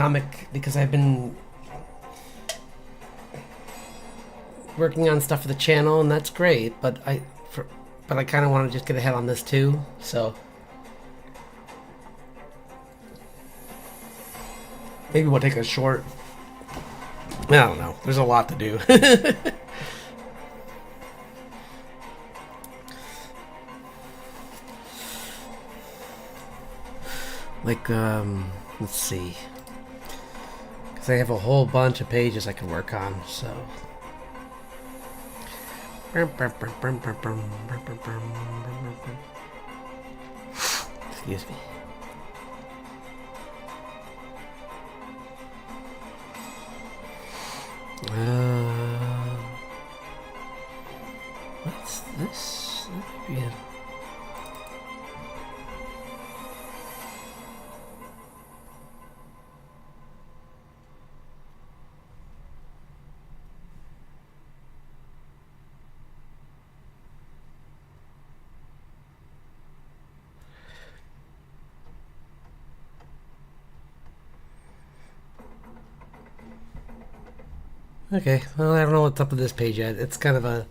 comic because I've been working on stuff for the channel, and that's great. But I kind of want to just get ahead on this too. So maybe we'll take a short. I don't know. There's a lot to do. Like, let's see. Because I have a whole bunch of pages I can work on, so. Excuse me. What's this? That might be it. Okay, well, I don't know what's up with this page yet. It's kind of a...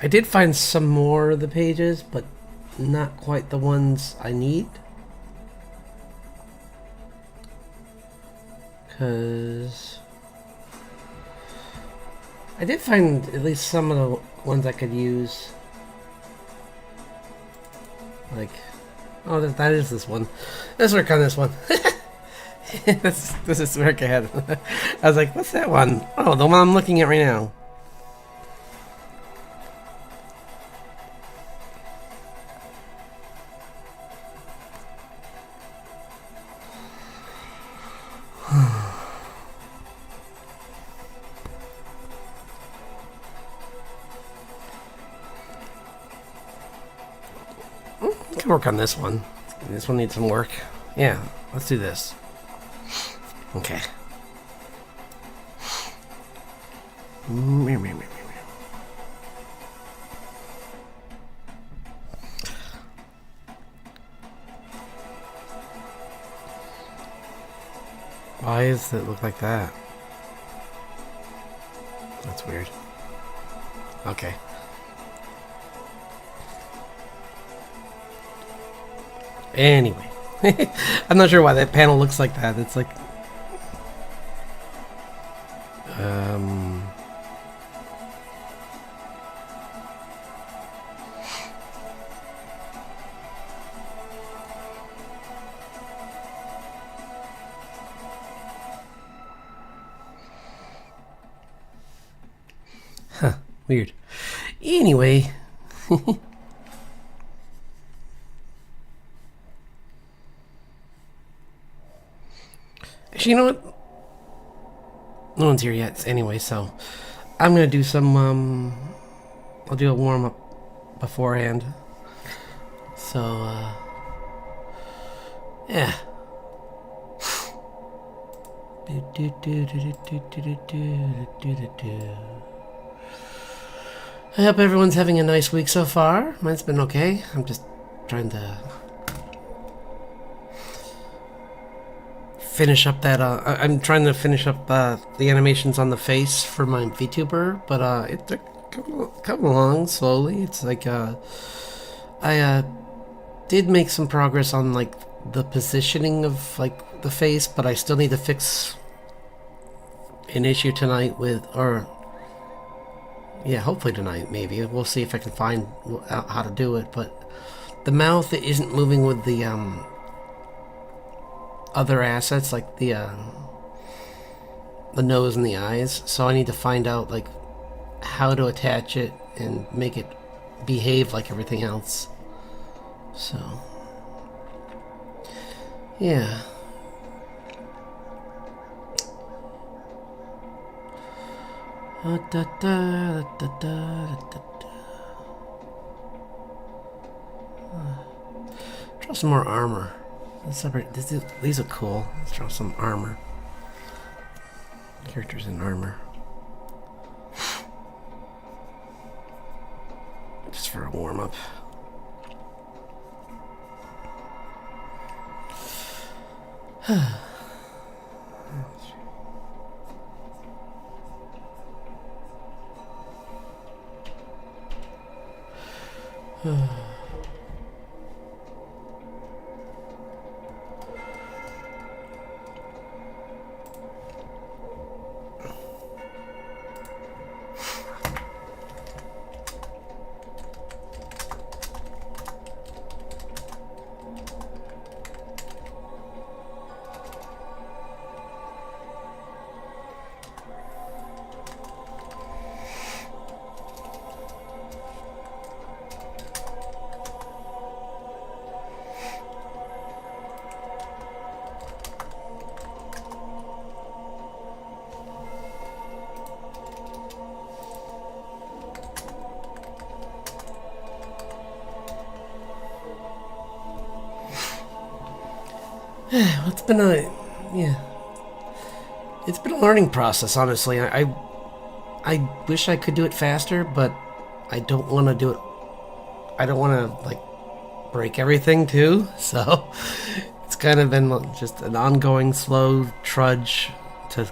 I did find some more of the pages, but not quite the ones I need. Because... I did find at least some of the ones I could use. Like, oh, that is this one. Let's work on this one. this is work ahead. I was like, what's that one? Oh, the one I'm looking at right now. Can work on this one. This one needs some work. Yeah, let's do this. Okay. Why does it look like that? That's weird. Okay. Anyway, I'm not sure why that panel looks like that. It's like, huh, weird. Anyway. Actually, you know what? No one's here yet anyway, so I'm gonna do some, I'll do a warm-up beforehand. So, yeah. I hope everyone's having a nice week so far. Mine's been okay. I'm just trying to finish up that I'm trying to finish up the animations on the face for my VTuber, but it's coming along slowly. It's like I did make some progress on like the positioning of like the face, but I still need to fix an issue tonight with, or yeah, hopefully tonight maybe. We'll see if I can find out how to do it, but the mouth isn't moving with the other assets, like the nose and the eyes, so I need to find out like how to attach it and make it behave like everything else. So yeah. Draw some more armor. These are cool. Let's draw some armor. Characters in armor. Just for a warm-up. It's been a it's been a learning process, honestly. I wish I could do it faster, but I don't want to do it. I don't want to like break everything too. So it's kind of been just an ongoing slow trudge to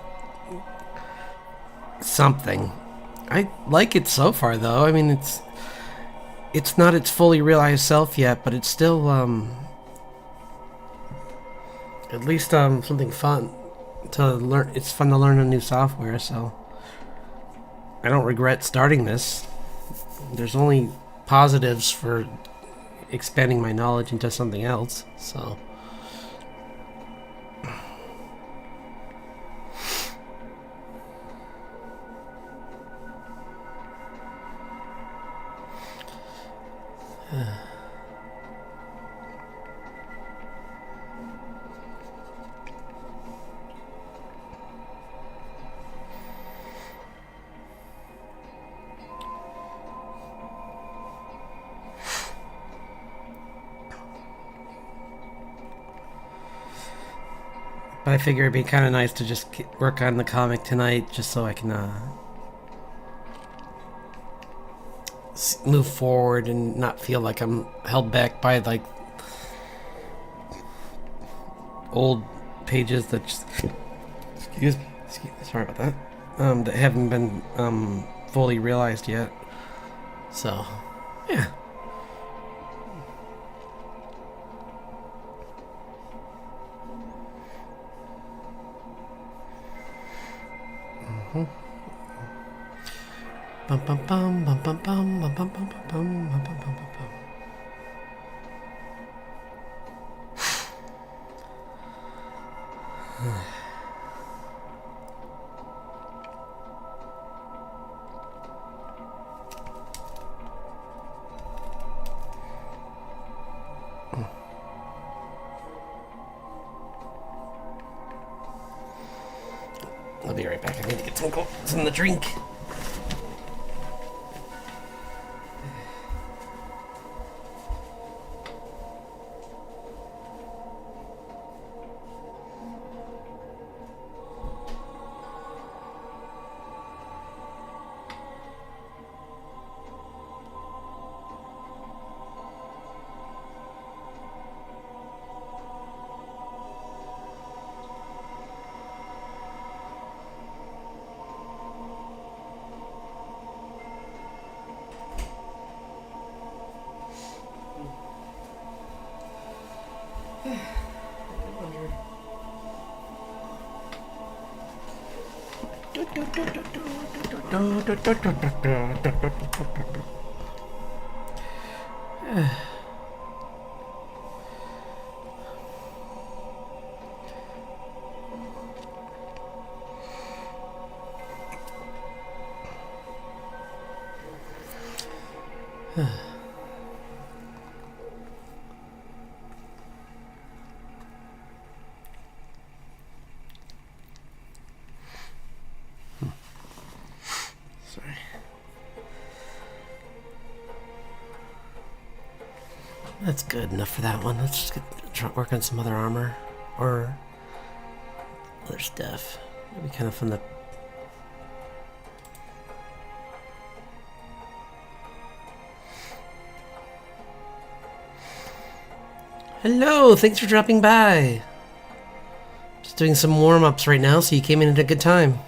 something. I like it so far, though. I mean, it's not its fully realized self yet, but it's still at least something fun to learn. It's fun to learn a new software, so I don't regret starting this. There's only positives for expanding my knowledge into something else, so but I figure it'd be kind of nice to just work on the comic tonight, just so I can move forward and not feel like I'm held back by like old pages that just excuse me, sorry about that, that haven't been fully realized yet. So yeah. Bum bum bum bum bum bum bum bum bum bum bum bum bum bum. I'll be right back. I need to get some to drink. Sorry. That's good enough for that one. Let's just work on some other armor or other stuff. It'd be kind of fun to Hello, thanks for dropping by. Just doing some warm-ups right now, so you came in at a good time.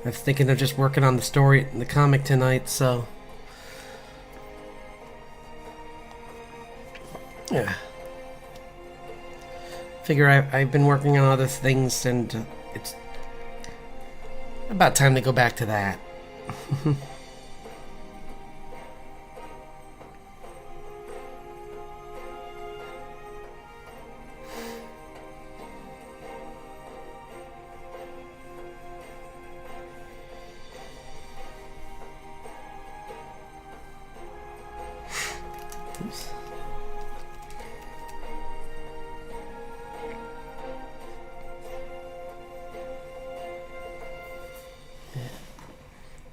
I was thinking of just working on the story in the comic tonight, so... yeah. Figure I've been working on other things, and it's about time to go back to that. Oops.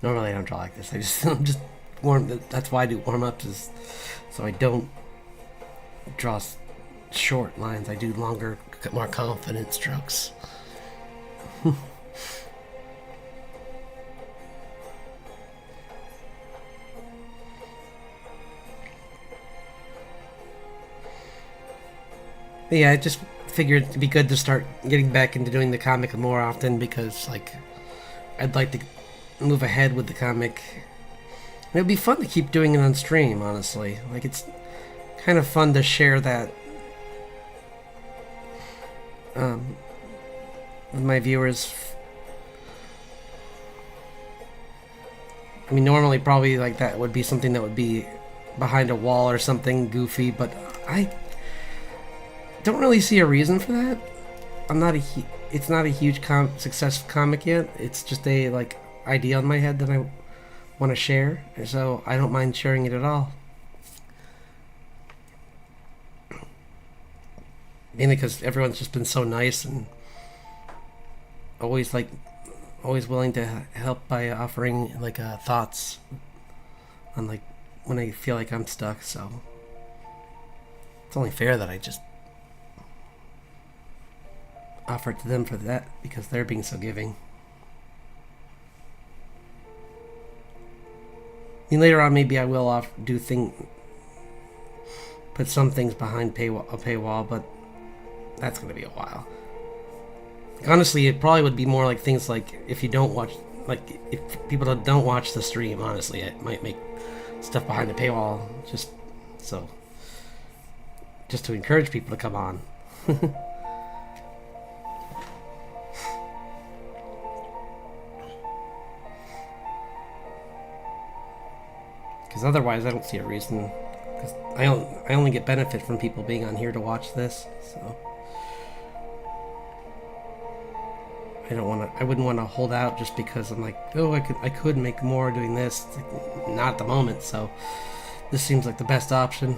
Normally I don't draw like this. I'm just warm. That's why I do warm-ups, is so I don't draw short lines. I do longer, more confident strokes. But yeah, I just figured it'd be good to start getting back into doing the comic more often, because like I'd like to move ahead with the comic. And it'd be fun to keep doing it on stream, honestly. Like, it's kind of fun to share that with my viewers. I mean, normally probably like that would be something that would be behind a wall or something goofy, but I don't really see a reason for that. It's not a huge success comic yet. It's just a like idea on my head that I want to share, so I don't mind sharing it at all. Mainly because everyone's just been so nice and always willing to help by offering like thoughts on like when I feel like I'm stuck. So it's only fair that I just offer it to them for that, because they're being so giving. I mean, later on, maybe I will put some things behind a paywall, but that's going to be a while. Like, honestly, it probably would be more like things like if you don't watch, like if people don't watch the stream, honestly, it might make stuff behind the paywall just to encourage people to come on. Because otherwise, I don't see a reason. Because I only get benefit from people being on here to watch this, so I wouldn't want to hold out just because I'm like, oh, I could make more doing this. It's like, not at the moment, so this seems like the best option.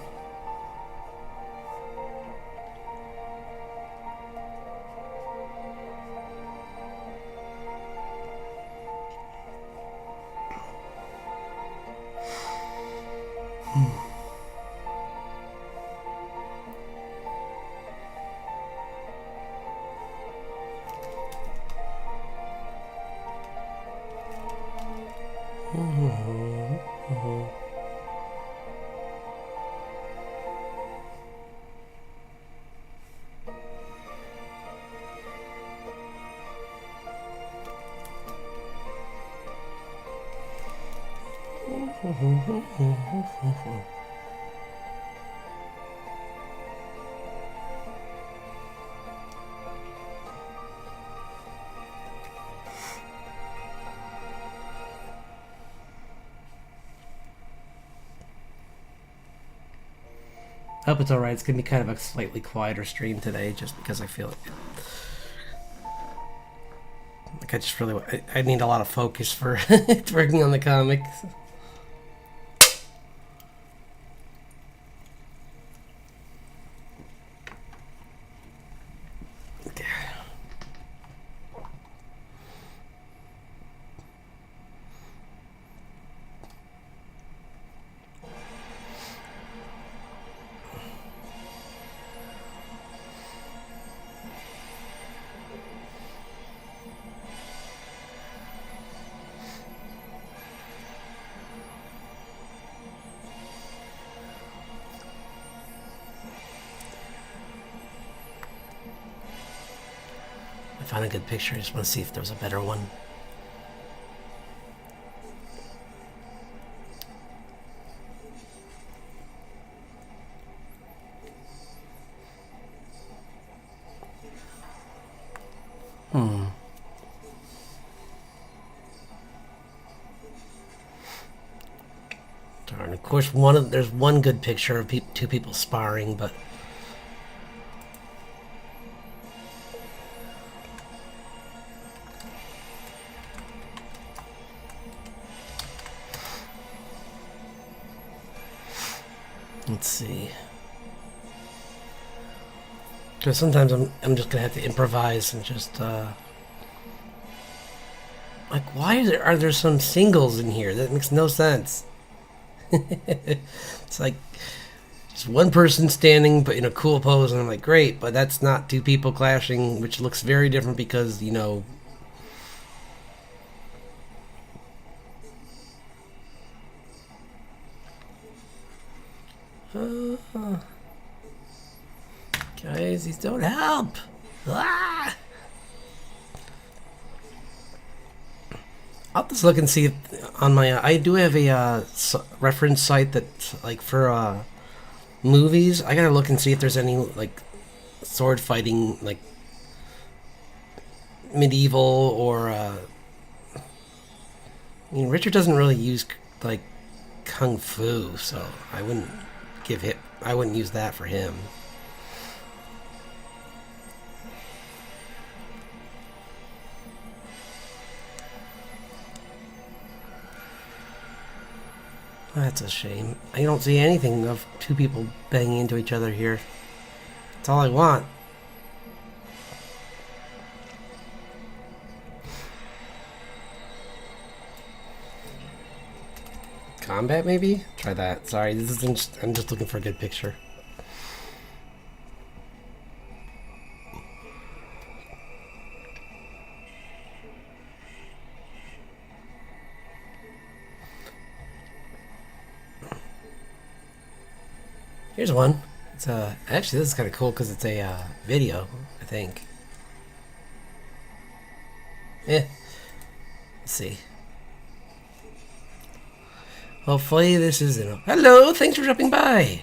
I hope it's alright. It's going to be kind of a slightly quieter stream today, just because I feel like I just really I need a lot of focus for working on the comic. Okay. find a good picture. I just want to see if there's a better one. Darn. Of course, there's one good picture of two people sparring, but let's see. Because sometimes I'm just gonna have to improvise and just like, why are there some singles in here? That makes no sense. It's like just one person standing but in a cool pose, and I'm like, great, but that's not two people clashing, which looks very different because, you know, guys, these don't help. Ah! I'll just look and see if on my. I do have a reference site that's like for movies. I gotta look and see if there's any like sword fighting, like medieval or. I mean, Richard doesn't really use like kung fu, so I wouldn't give him. I wouldn't use that for him. That's a shame. I don't see anything of two people banging into each other here. That's all I want. Combat, maybe? Try that. Sorry, this isn't just, I'm just looking for a good picture. Here's one. It's actually, this is kind of cool because it's a video, I think. Let's see. Hopefully this is it. Hello, thanks for dropping by.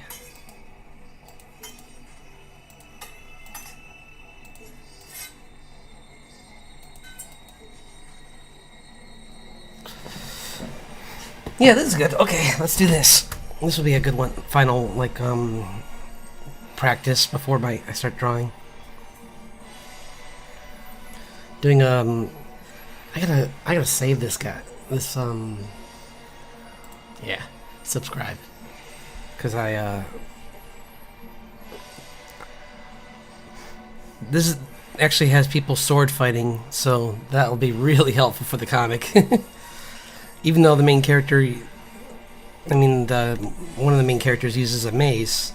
Yeah, this is good. Okay, let's do this. This will be a good one. Final, like, practice before I start drawing. Doing, I gotta save this guy. This, yeah, subscribe. Because this actually has people sword fighting, so that will be really helpful for the comic. Even though the main character, I mean, one of the main characters uses a mace,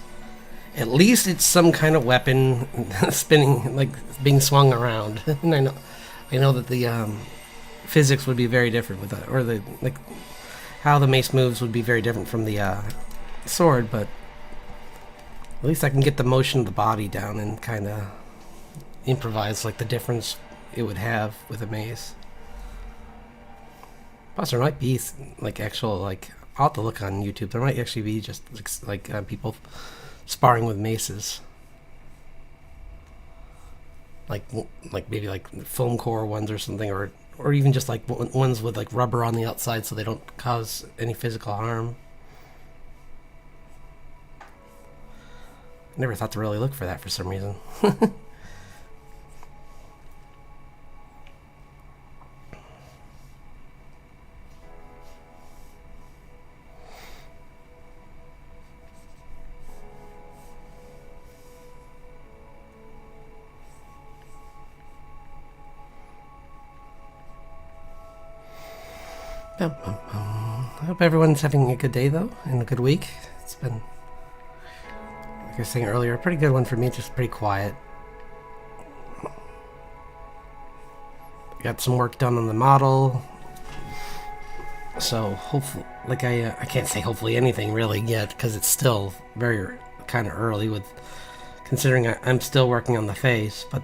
at least it's some kind of weapon spinning, like being swung around. And I know that the physics would be very different with that, or the like how the mace moves would be very different from the sword, but at least I can get the motion of the body down and kind of improvise like the difference it would have with a mace. Plus, there might be like actual like I'll have to look on YouTube. There might actually be just like people sparring with maces, like maybe like foam core ones or something, or even just like ones with like rubber on the outside so they don't cause any physical harm. Never thought to really look for that for some reason. I hope everyone's having a good day, though, and a good week. It's been, like I was saying earlier, a pretty good one for me, just pretty quiet. Got some work done on the model. So, hopefully, like I can't say hopefully anything really yet, because it's still very kind of early with, considering I'm still working on the face, but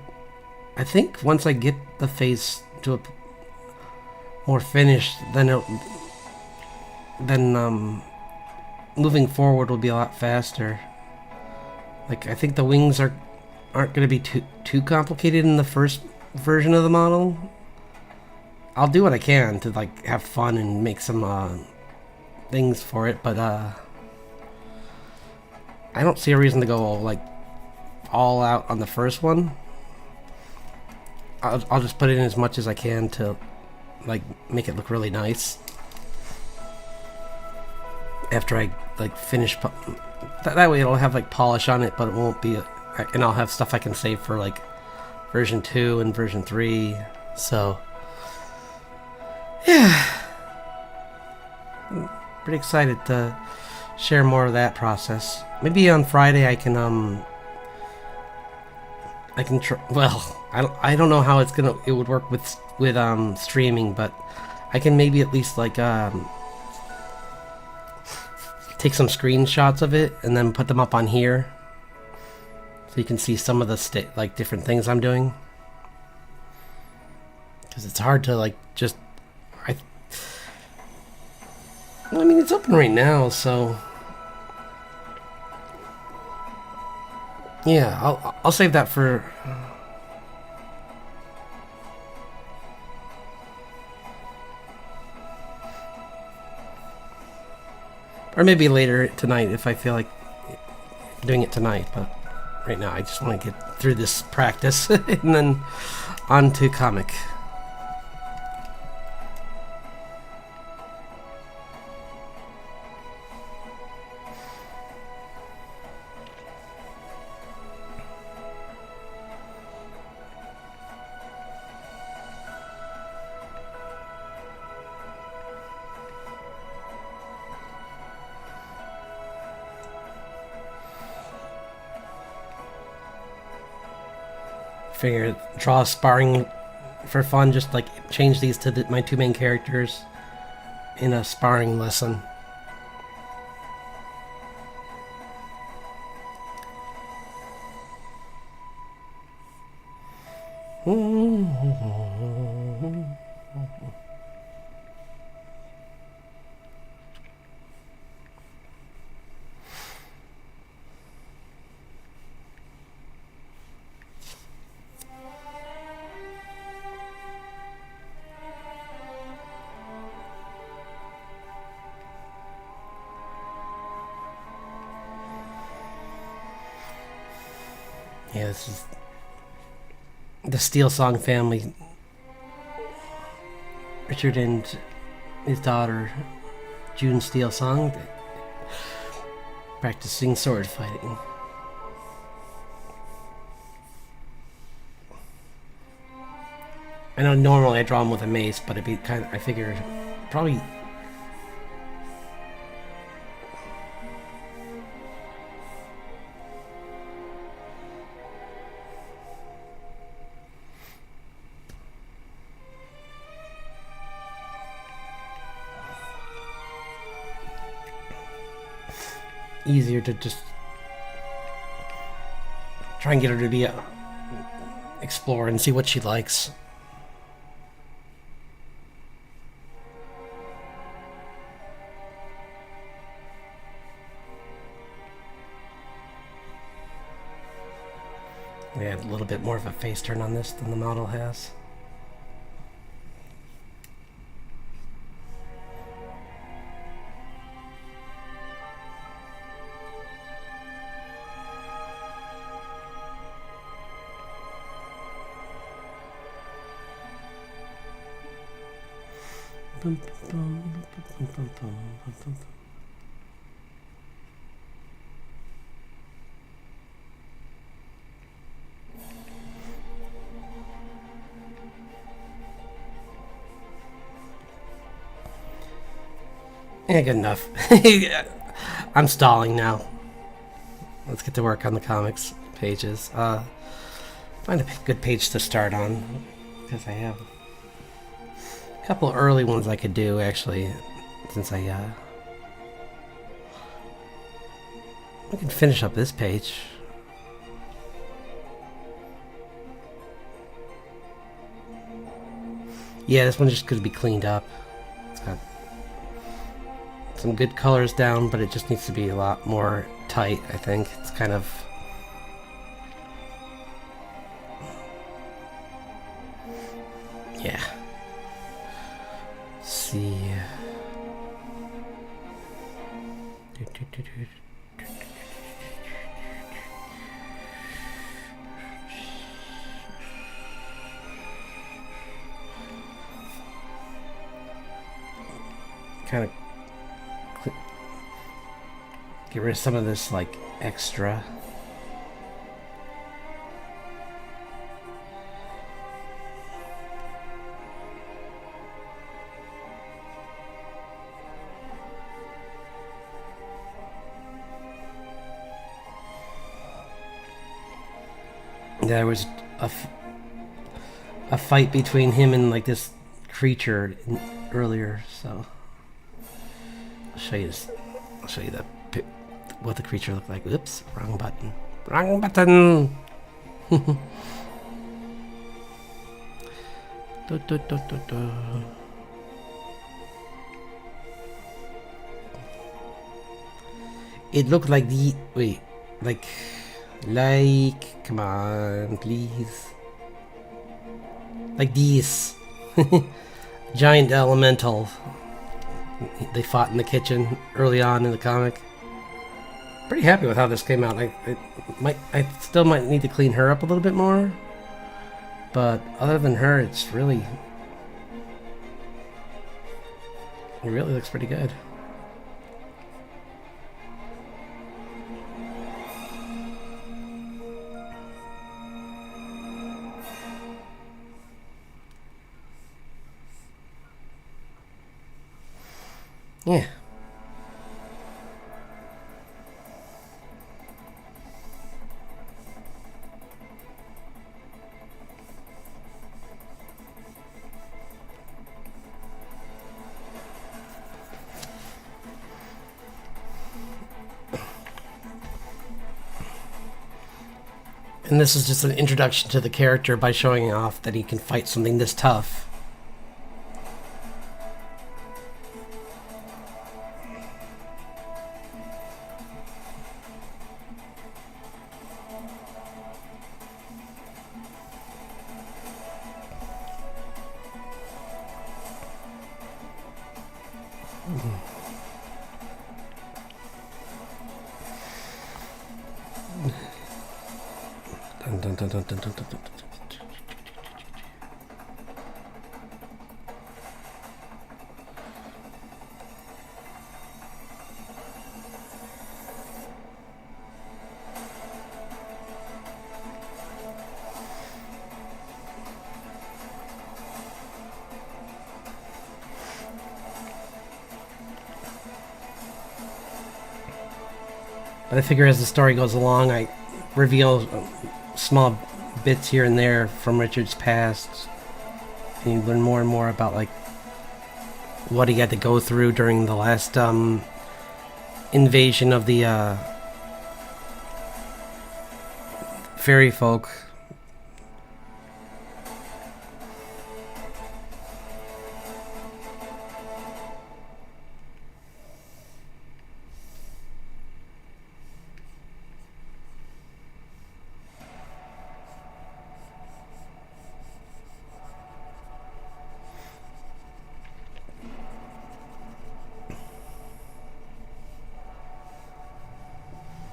I think once I get the face to a more finished, then moving forward will be a lot faster. Like, I think the wings aren't going to be too complicated in the first version of the model. I'll do what I can to like have fun and make some things for it, but I don't see a reason to go like all out on the first one. I'll just put in as much as I can to like make it look really nice. After I like finish, that way it'll have like polish on it, but it won't be. And I'll have stuff I can save for like version 2 and version 3. So yeah, I'm pretty excited to share more of that process. Maybe on Friday I can well, I don't know how it would work with streaming, but I can maybe at least like take some screenshots of it and then put them up on here, so you can see some of the like different things I'm doing. Because it's hard to like just well, I mean, it's open right now, so yeah, I'll save that for. Or maybe later tonight if I feel like doing it tonight, but right now I just want to get through this practice and then on to comic. Figure draw sparring for fun, just like change these to my two main characters in a sparring lesson. Yeah, this is the Steel Song family. Richard and his daughter, June Steel Song, practicing sword fighting. I know normally I draw them with a mace, but I figure probably. Easier to just try and get her to be explore and see what she likes. We had a little bit more of a face turn on this than the model has. Yeah, good enough. I'm stalling now. Let's get to work on the comics pages. Find a good page to start on, because I have a couple early ones I could do, actually, since I can finish up this page. Yeah, this one just could be cleaned up. It's got some good colors down, but it just needs to be a lot more tight, I think. It's kind of... yeah. Let's see. Kind of get rid of some of this like extra. There was a fight between him and like this creature earlier, so I'll show you this. I'll show you what the creature looked like. Oops, wrong button. Wrong button. It looked like the come on, please. Like these. Giant elemental. They fought in the kitchen early on in the comic. Pretty happy with how this came out. I still might need to clean her up a little bit more. But other than her, it really looks pretty good. Yeah. And this is just an introduction to the character by showing off that he can fight something this tough. Dun, dun, dun, dun, dun, dun, dun, dun. But I figure as the story goes along, I reveal small bits here and there from Richard's past, and you learn more and more about like what he had to go through during the last invasion of the fairy folk.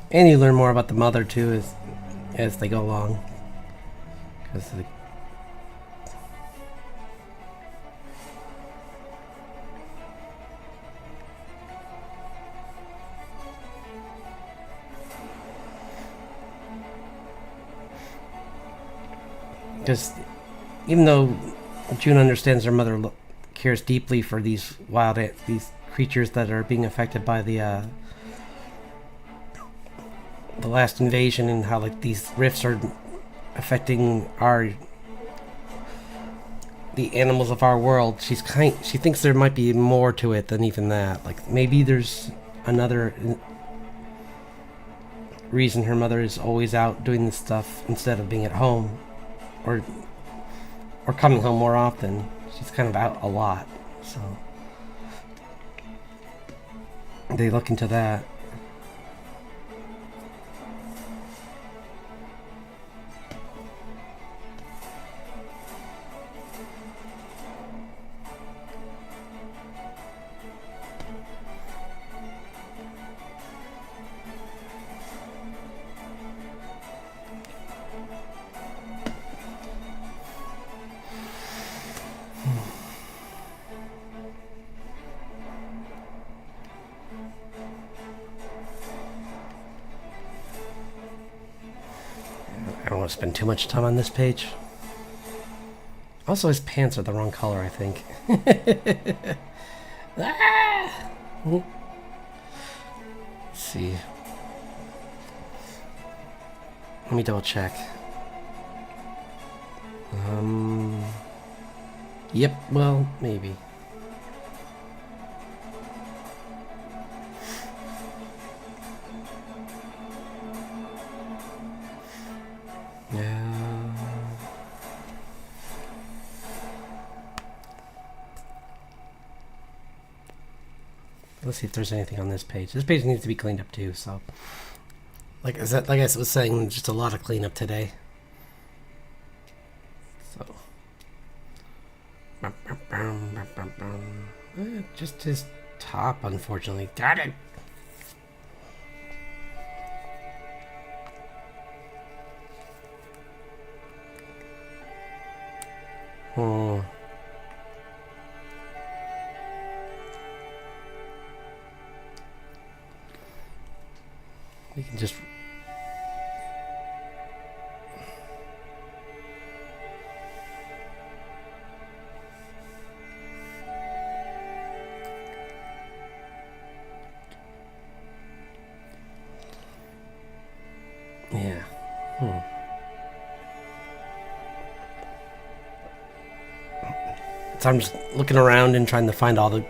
And you learn more about the mother too as they go along. Because even though June understands her mother cares deeply for these these creatures that are being affected by the last invasion, and how like these rifts are affecting the animals of our world, she thinks there might be more to it than even that. Like maybe there's another reason her mother is always out doing this stuff instead of being at home or coming home more often. She's kind of out a lot, so they look into that. I don't want to spend too much time on this page. Also, his pants are the wrong color, I think. Ah! Let's see. Let me double check. Yep, well, maybe. Yeah. Let's see if there's anything on this page. This page needs to be cleaned up too, so like I was saying, just a lot of cleanup today. So just his top, unfortunately. Got it. Oh. We can just yeah. So I'm just looking around and trying to find all the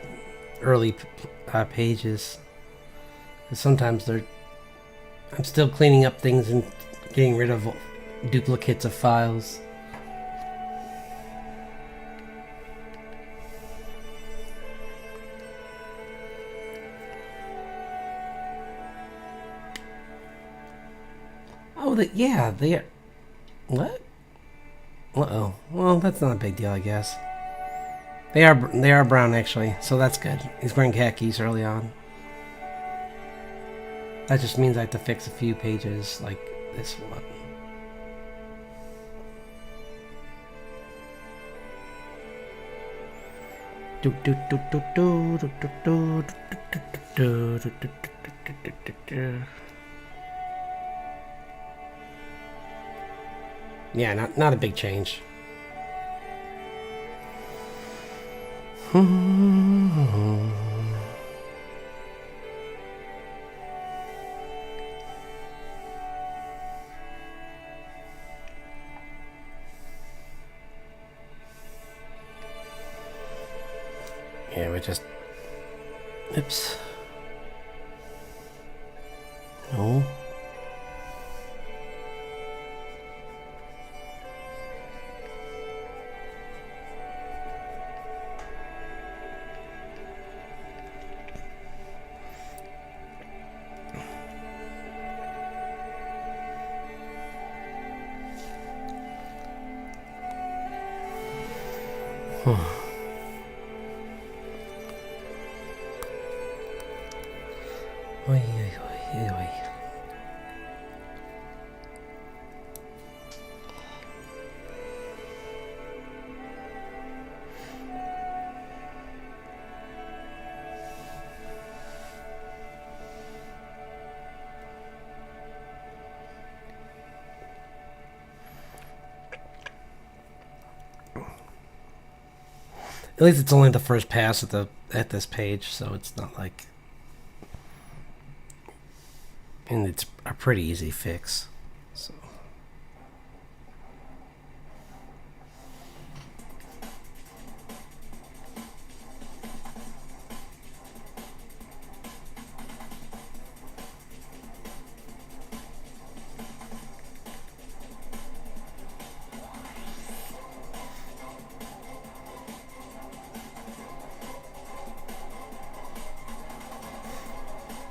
early pages. Sometimes I'm still cleaning up things and getting rid of duplicates of files. Oh, they are. What? Uh-oh. Well, that's not a big deal, I guess. They are brown, actually, so that's good. He's wearing khakis early on. That just means I have to fix a few pages, like this one. Yeah, not a big change. Yeah, we just... Oops. No. Oi, oi, oi, oi. At least it's only the first pass at this page, so it's not like... And it's a pretty easy fix. So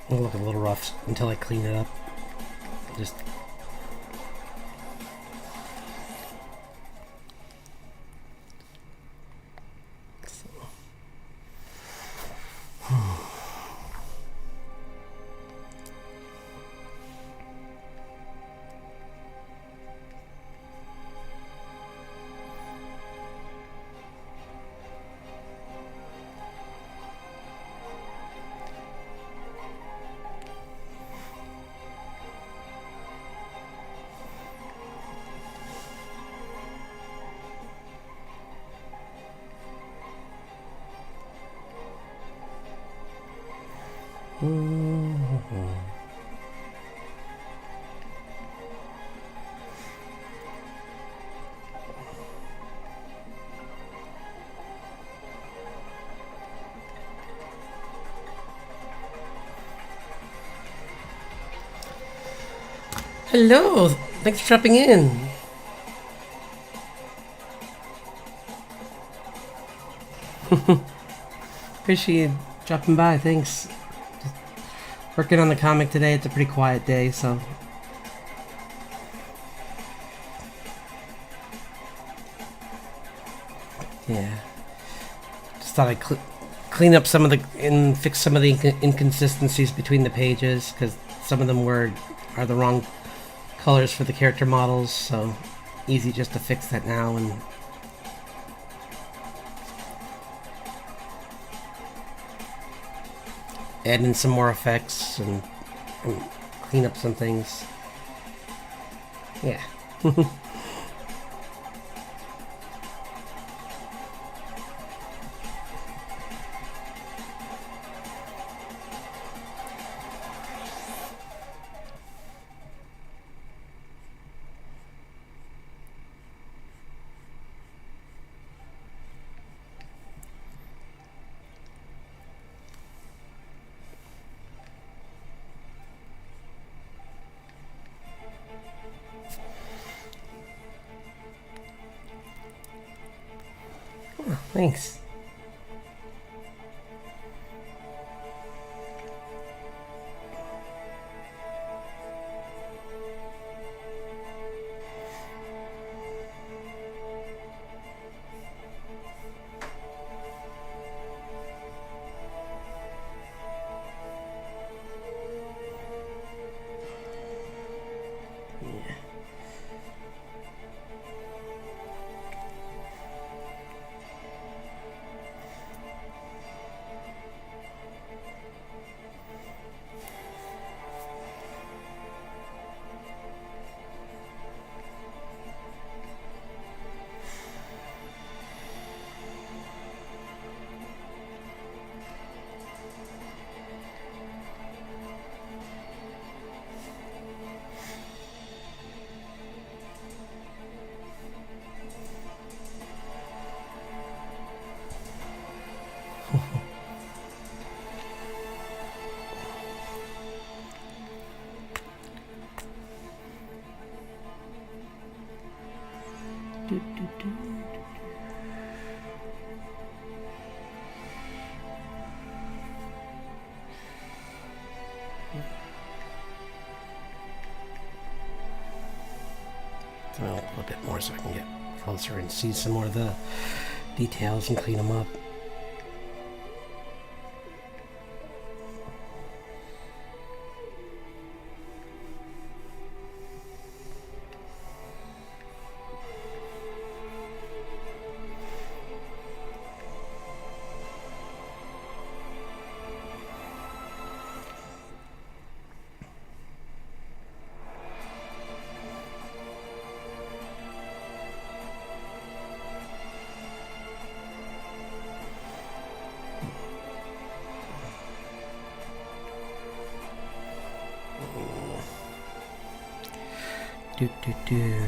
It'll look a little rough until I clean it up. Just hello! Thanks for dropping in. Appreciate you dropping by, thanks. Just working on the comic today, it's a pretty quiet day, so. Yeah. Just thought I'd clean up some of the, and fix some of the inconsistencies between the pages, because some of them are the wrong colors for the character models, so easy just to fix that now and add in some more effects and clean up some things. Yeah. Thanks. A little bit more so I can get closer and see some more of the details and clean them up. Do, do, do, do.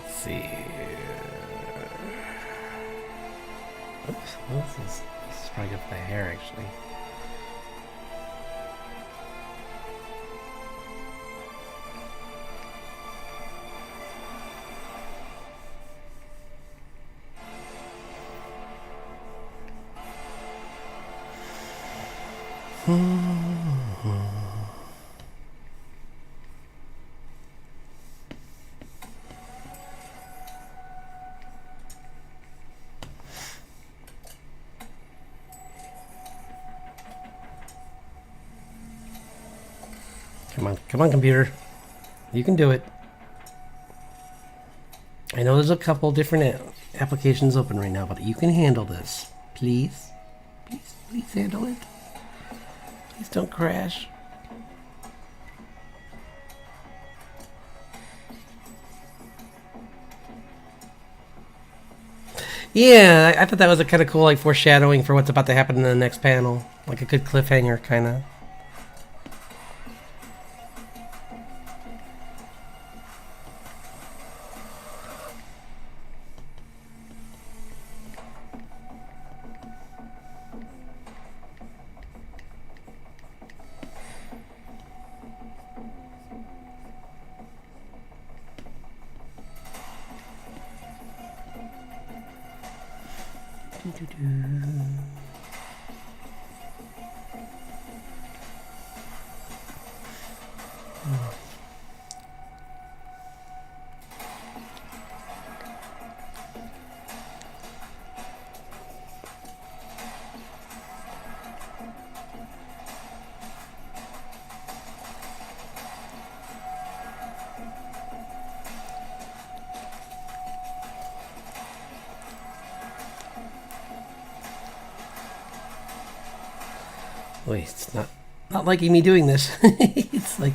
Let's see. Oops, this is probably good for the hair, actually. Come on, computer. You can do it. I know there's a couple different applications open right now, but you can handle this. Please? Please handle it. Please don't crash. Yeah, I thought that was a kind of cool, like, foreshadowing for what's about to happen in the next panel. Like a good cliffhanger, kind of. Wait, it's not liking me doing this. It's like...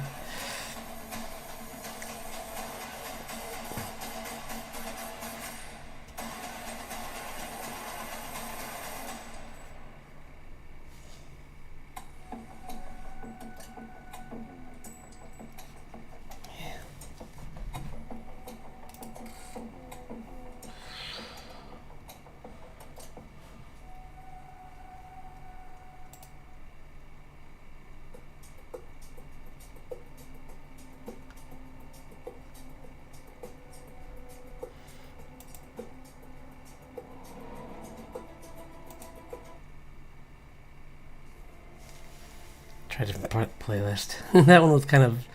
Try a different playlist. That one was kind of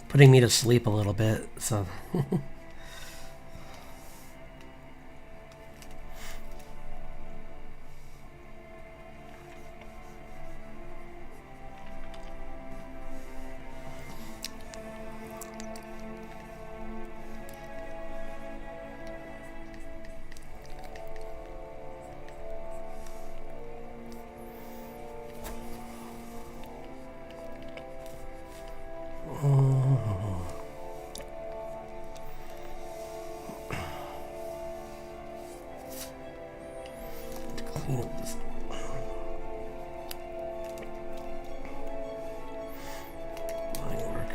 putting me to sleep a little bit, so... Clean up this. Linework.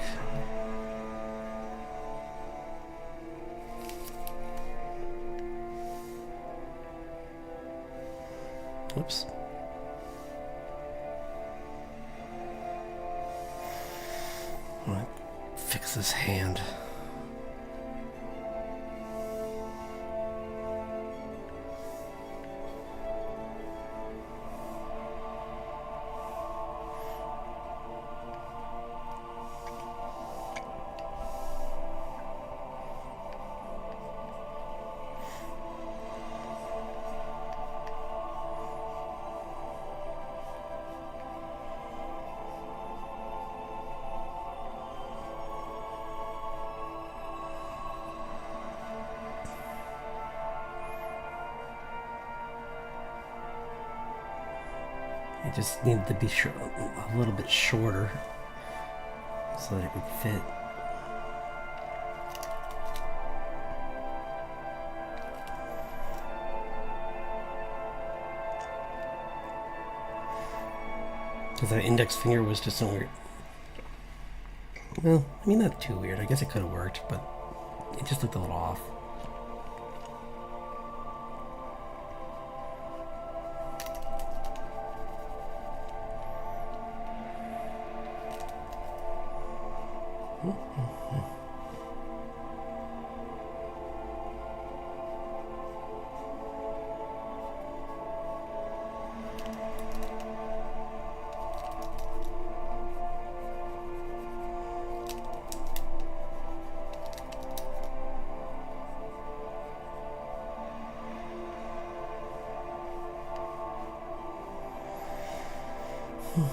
Whoops. Alright, fix this hand. It just needed to be a little bit shorter so that it would fit. Because that index finger was just so weird. Well, I mean, not too weird. I guess it could have worked, but it just looked a little off. Oops.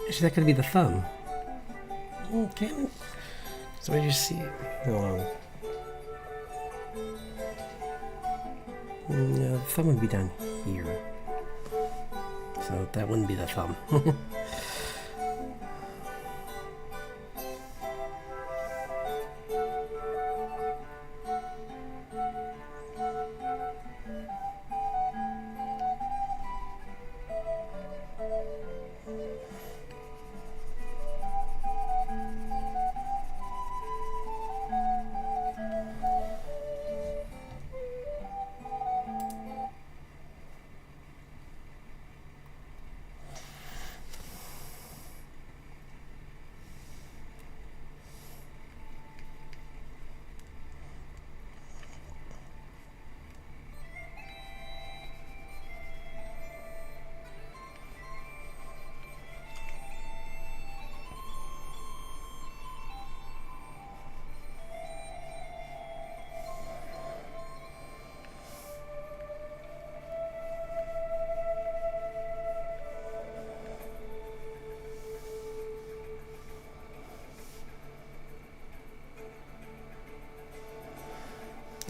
Is that going to be the thumb? Okay. So what do you see? Hold on. No, the thumb would be down here. So that wouldn't be the thumb.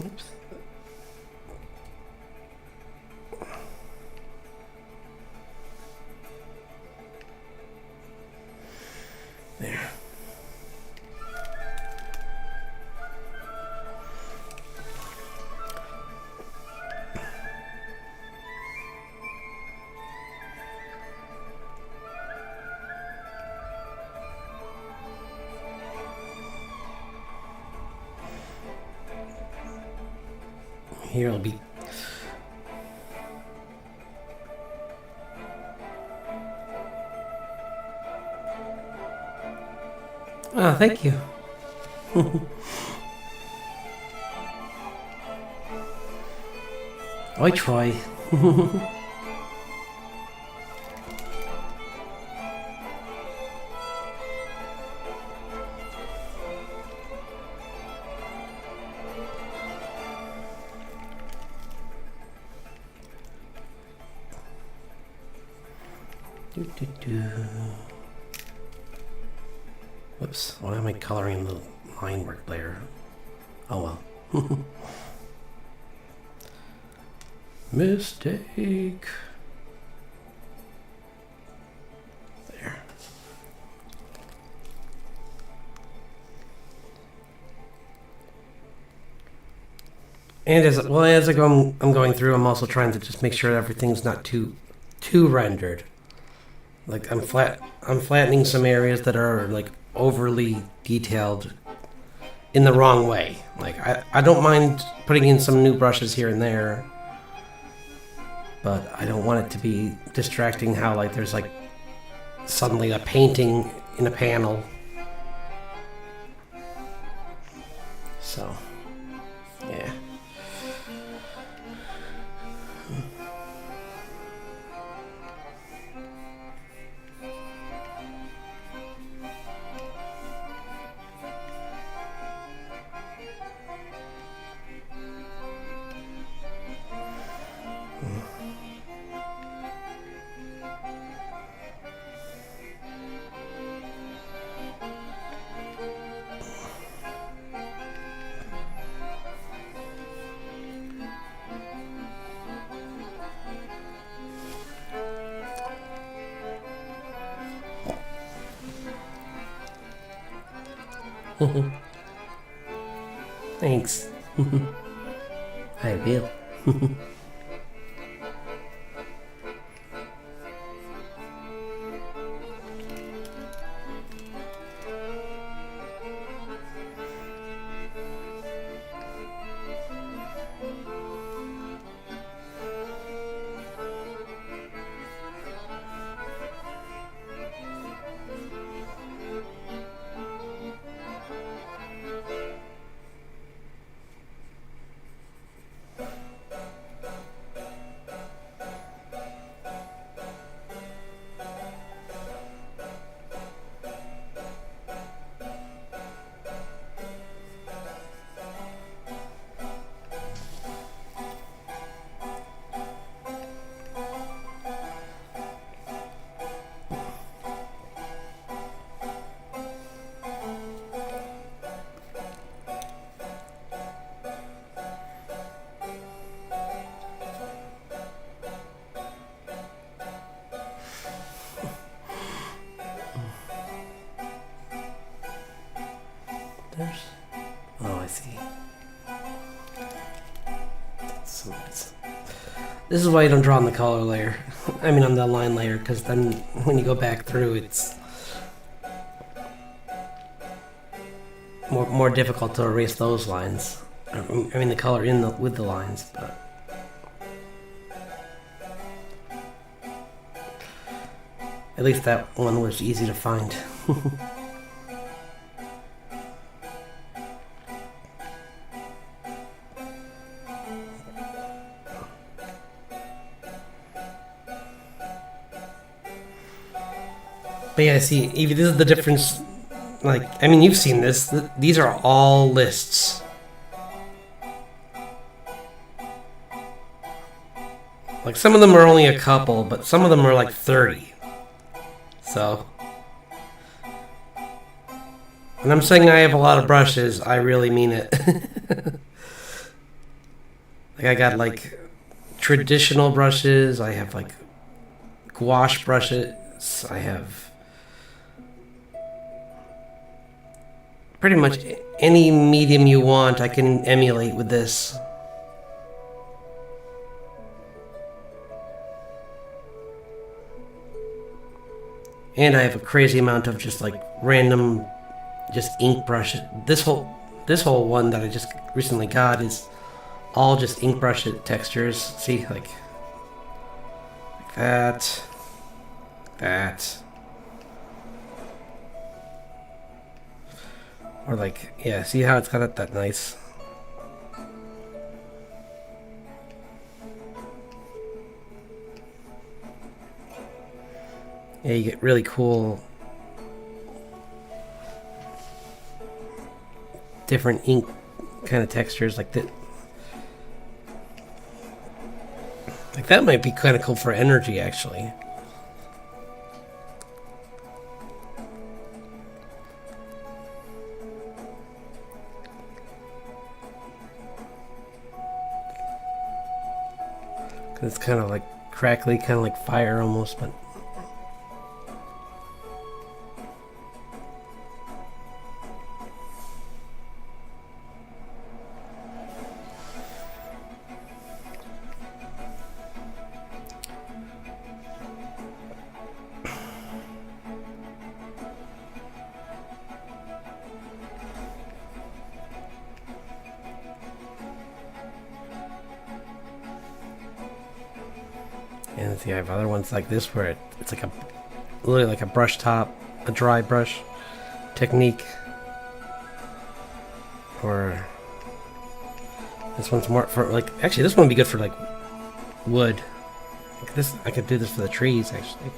Oops. There. Here it'll be. Ah, thank you. I try. Whoops, why am I coloring the line work layer? Oh well. Mistake. There. And as I go, I'm going through. I'm also trying to just make sure everything's not too rendered. Like I'm flattening some areas that are like overly detailed in the wrong way. Like I don't mind putting in some new brushes here and there, but I don't want it to be distracting how like there's like suddenly a painting in a panel. So, yeah. Thanks. I will. This is why you don't draw on the color layer. I mean on the line layer, because then when you go back through, it's more difficult to erase those lines. I mean the color with the lines, but at least that one was easy to find. But yeah, see, Evie, this is the difference. Like, I mean, you've seen this. These are all lists. Like, some of them are only a couple, but some of them are like 30. So, when I'm saying I have a lot of brushes, I really mean it. Like, I got like traditional brushes, I have like gouache brushes, I have pretty much any medium you want I can emulate with this. And I have a crazy amount of just like random just ink brushes. This whole one that I just recently got is all just ink brush textures. See, like that. Or like, yeah, see how it's got that nice. Yeah, you get really cool different ink kind of textures like that. Like that might be kind of cool for energy, actually. It's kind of like crackly, kind of like fire almost, but and see, I have other ones like this where it's like literally like a brush top, a dry brush technique. Or this one's more for like, actually this one would be good for like wood. Like this, I could do this for the trees actually.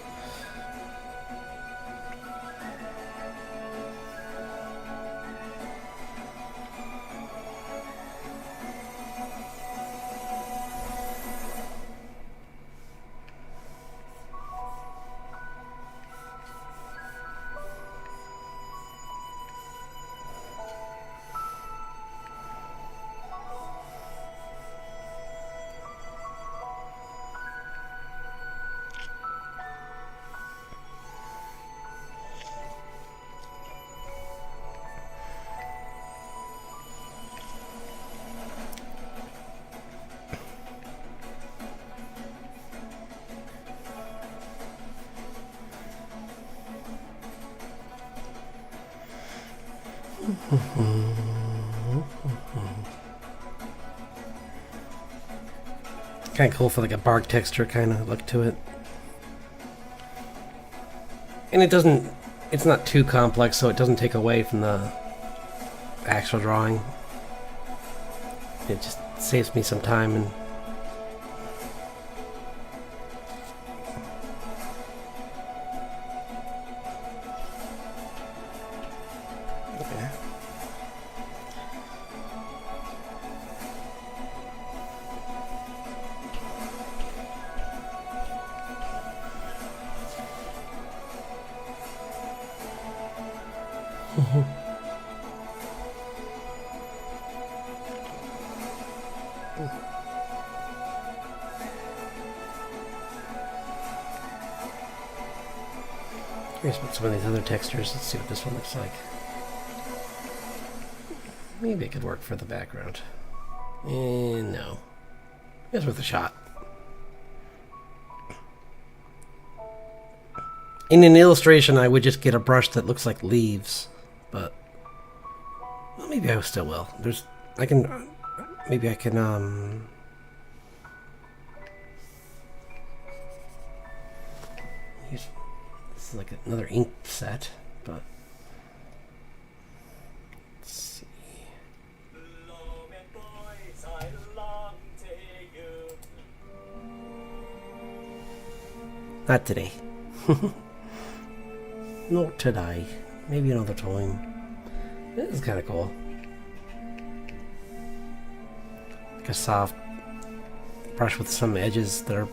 Kind of cool for like a bark texture kind of look to it. And it's not too complex, so it doesn't take away from the actual drawing. It just saves me some time and here's some of these other textures. Let's see what this one looks like. Maybe it could work for the background. No. It's worth a shot. In an illustration, I would just get a brush that looks like leaves, but well, maybe I still will. Maybe I can use, this is like another ink set, but let's see. Not today. Not today. Maybe another time. This is kind of cool. Like a soft brush with some edges that are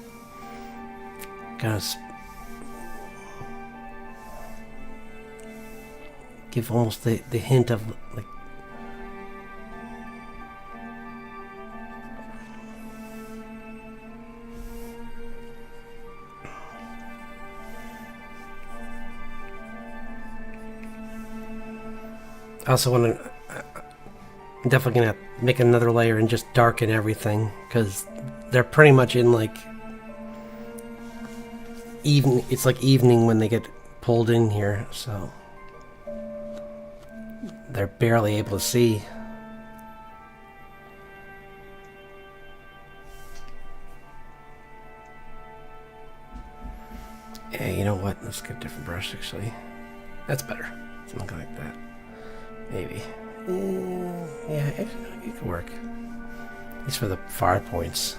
kind of give almost the hint of like I also want to. I'm definitely gonna make another layer and just darken everything because they're pretty much in like even. It's like evening when they get pulled in here, so they're barely able to see. Yeah, you know what? Let's get a different brush. Actually, that's better. Something like that. Maybe. Yeah, it could work. At least for the far points.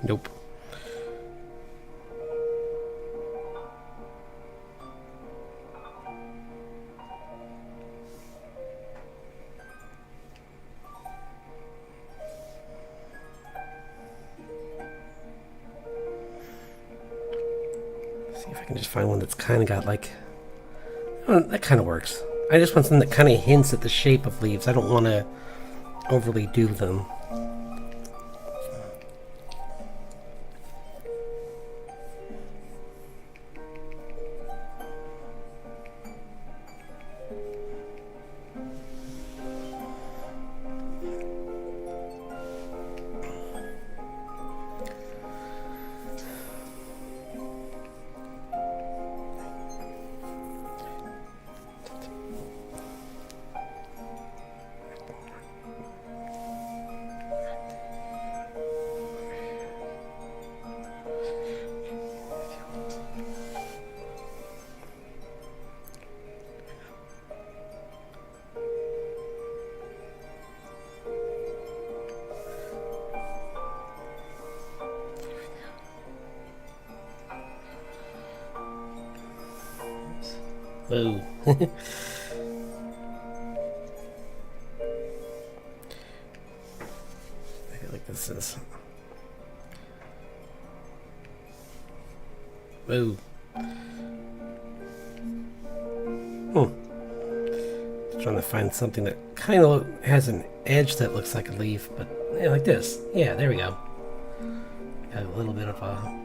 Nope. See if I can just find one that's kind of got like... Oh, that kind of works. I just want something that kind of hints at the shape of leaves. I don't want to overly do them. Whoa. I feel like this is... Whoa. Just trying to find something that kind of has an edge that looks like a leaf, but yeah, like this. Yeah, there we go. Got a little bit of a...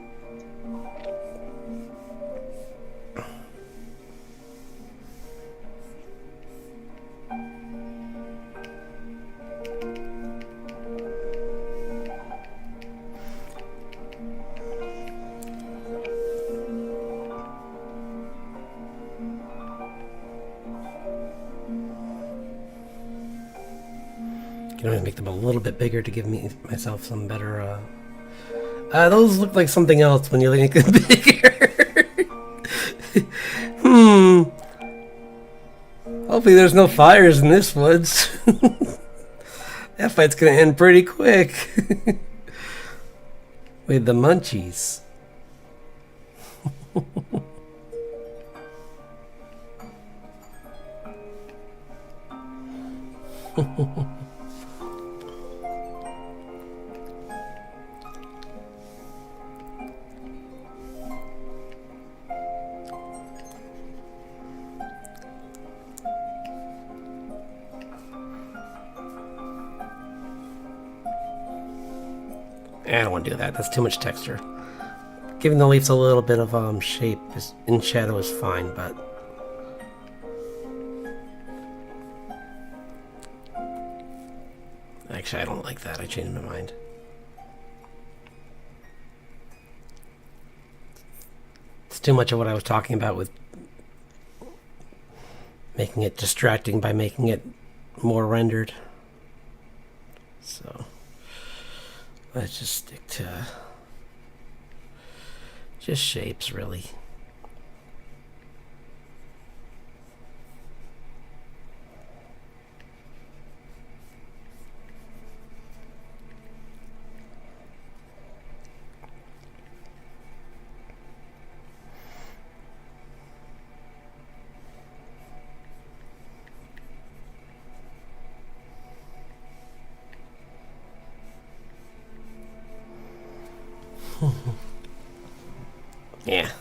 You know, make them a little bit bigger to give myself some better. Those look like something else when you make them bigger. Hopefully, there's no fires in this woods. That fight's gonna end pretty quick. With the munchies. I don't want to do that. That's too much texture. Giving the leaves a little bit of shape in shadow is fine, but actually I don't like that. I changed my mind. It's too much of what I was talking about with making it distracting by making it more rendered. So let's just stick to just shapes, really. Yeah.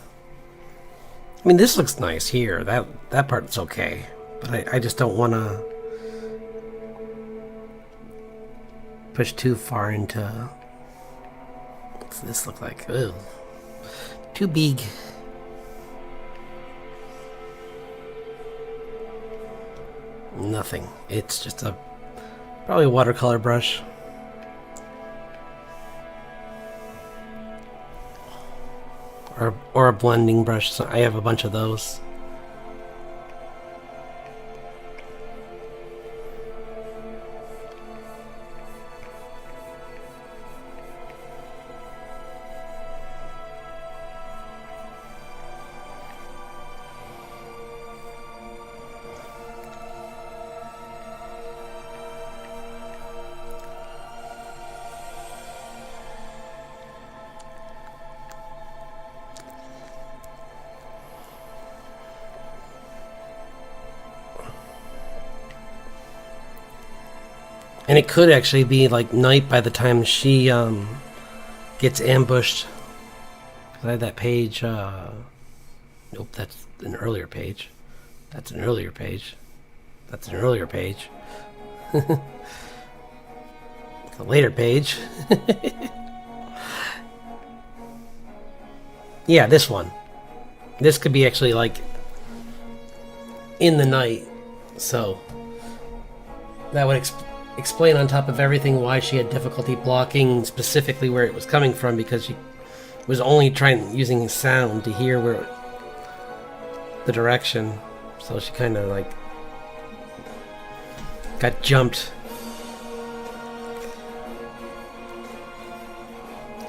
I mean, this looks nice here. That part's okay. But I just don't want to push too far into... What's this look like? Ugh. Too big. Nothing. It's just probably a watercolor brush. Or a blending brush. So I have a bunch of those. And it could actually be like night by the time she gets ambushed. I had that page. Nope, that's an earlier page. That's an earlier page. That's an earlier page. It's a later page. Yeah, this one. This could be actually like in the night. So that would explain on top of everything why she had difficulty blocking specifically where it was coming from, because she was only using sound to hear where the direction. So she kind of like got jumped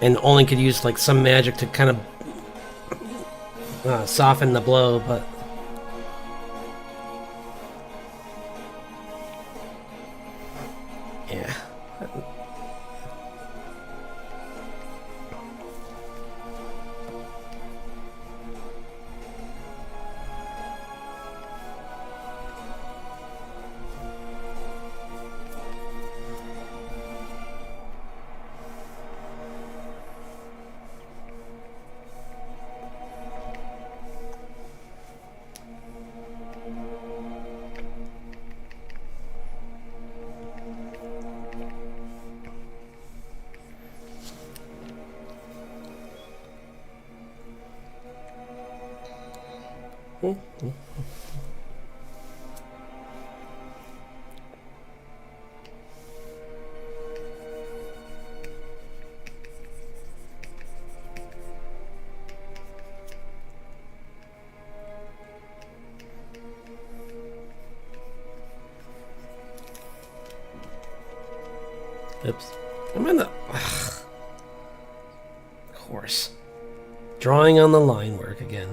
and only could use like some magic to kind of soften the blow, but yeah. Oops. I'm in the... Ugh. Of course. Drawing on the line work again.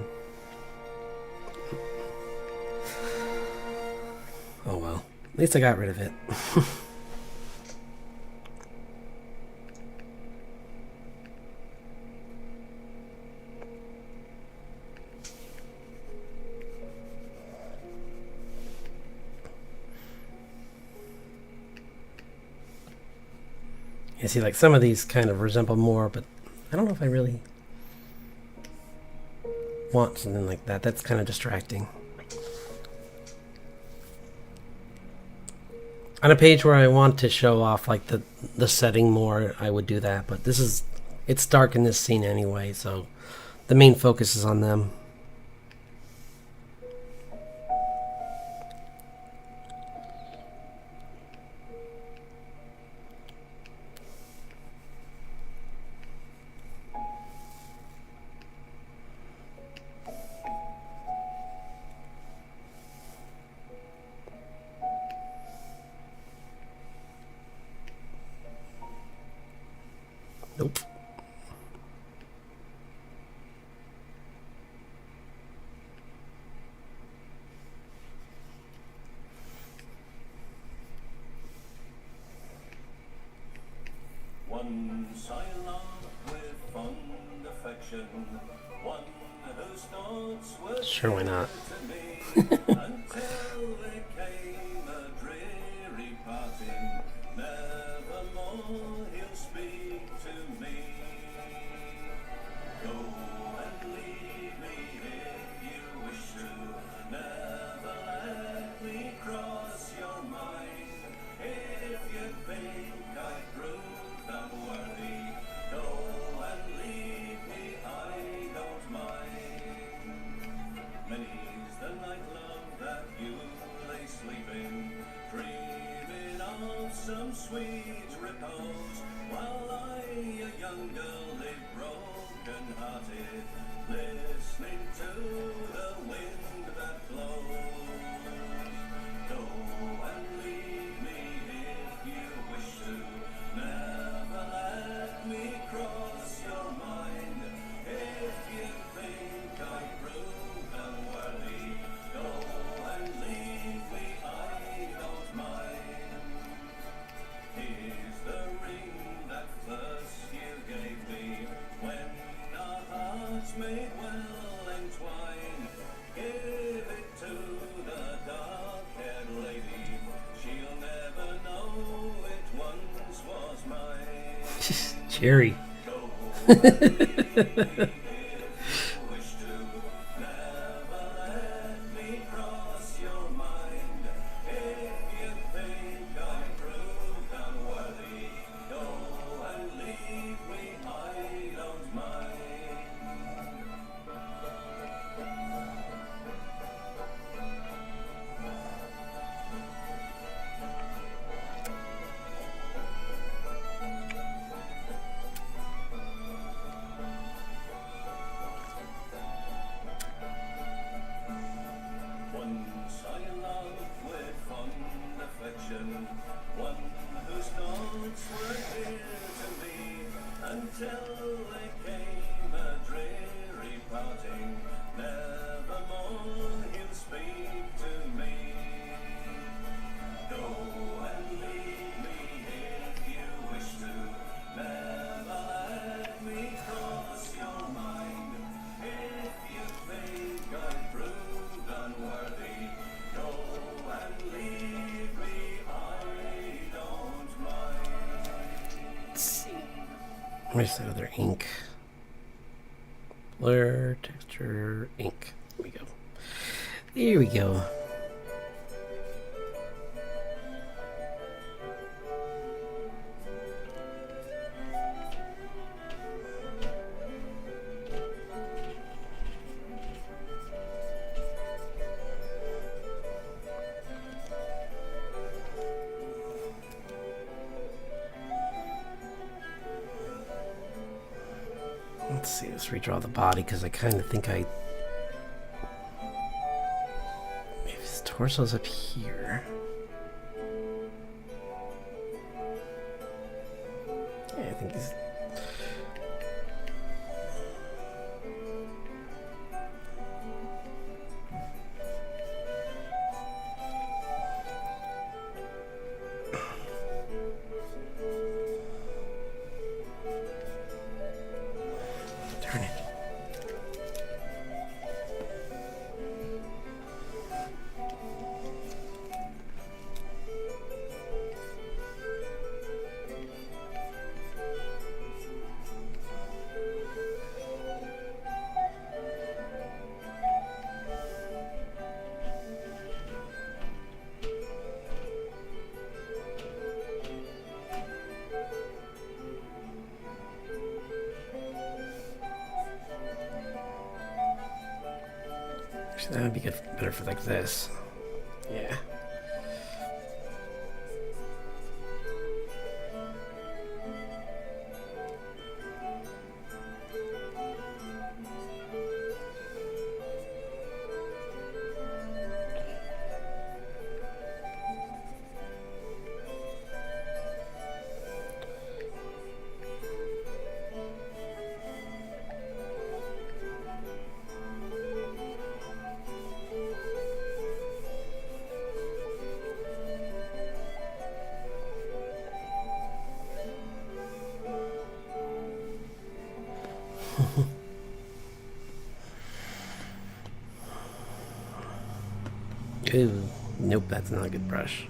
Oh well. At least I got rid of it. You see, like, some of these kind of resemble more, but I don't know if I really want something like that. That's kind of distracting. On a page where I want to show off like the setting more, I would do that, but it's dark in this scene anyway, so the main focus is on them. Nope. Once I loved with fond affection, one whose thoughts were Sure, why not? to me, until there came a dreary parting. Nevermore he'll speak to me. Go and leave me if you wish to. Never let me cross your mind. If you think I proved unworthy, go and leave me, I don't mind. Many's the night, love, that you lay sleeping, dreaming of some sweet repose, while I, a young girl, lay broken-hearted, listening to the wind that blows. Go and leave me if you wish to. Never let me cross your mind. If you think I proved unworthy, go and leave me, I don't mind. Here's the ring that first you gave me, when our hearts made well entwine. Give it to the dark-haired lady, she'll never know it once was mine. Jerry. Go and leave me if you wish to. Never let me cross your mind. If you think I proved unworthy, go and leave me, I don't mind. Once I loved with fond affection, one whose thoughts were dear to me, until there came a dreary parting. Nevermore he'll speak to me. Go and leave me if you wish to. Never let me cross your mind. If you think I proved unworthy, go and leave me, I don't mind. Let's see. Where's that other ink? Blur, texture, ink. Here we go. Here we go. Let's see, let's redraw the body because I kind of think maybe his torso's up here. Yeah, I think he's. Darn it. That would be good, better for like this. Yeah. Ooh, nope, that's not a good brush.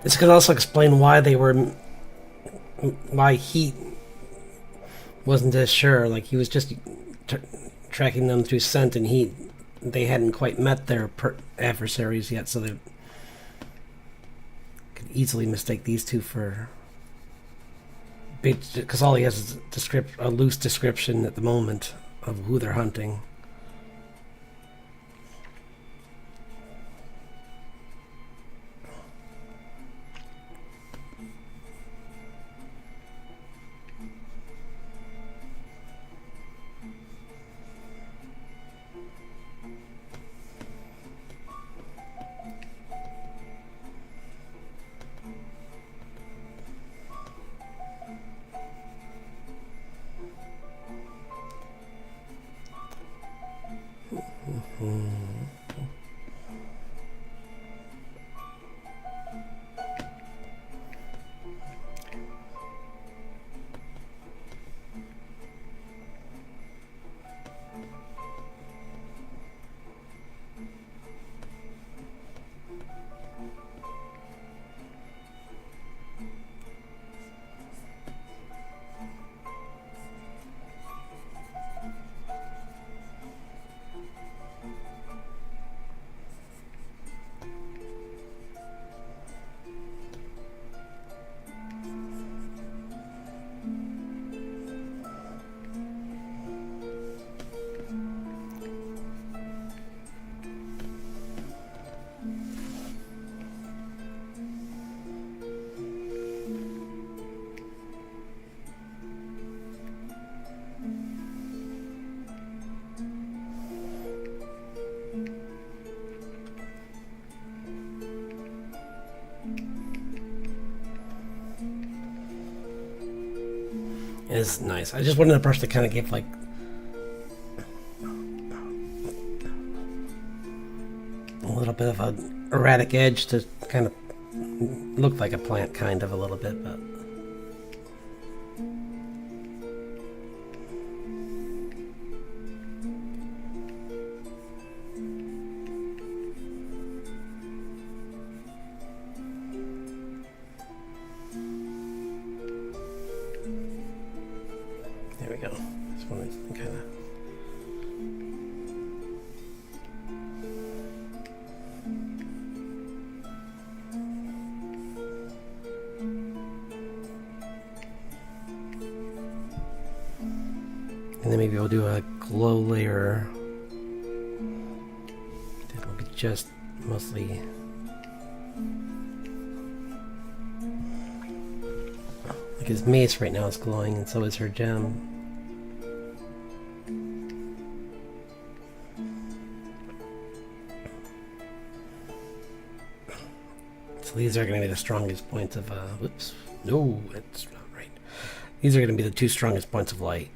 This could also explain why why Heat wasn't as sure. Like he was just tracking them through scent, and they hadn't quite met their adversaries yet, so they could easily mistake these two for, because all he has is a loose description at the moment of who they're hunting. It's nice. I just wanted a brush that kind of gave like a little bit of an erratic edge to kind of look like a plant, kind of a little bit, but there we go. This one is kind of. And then maybe we'll do a glow layer that will be just mostly. Like his mace right now is glowing, and so is her gem. So these are going to be the strongest points of, whoops, no, that's not right. These are going to be the two strongest points of light.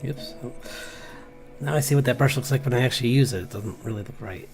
Oops. Now I see what that brush looks like when I actually use it. It doesn't really look right.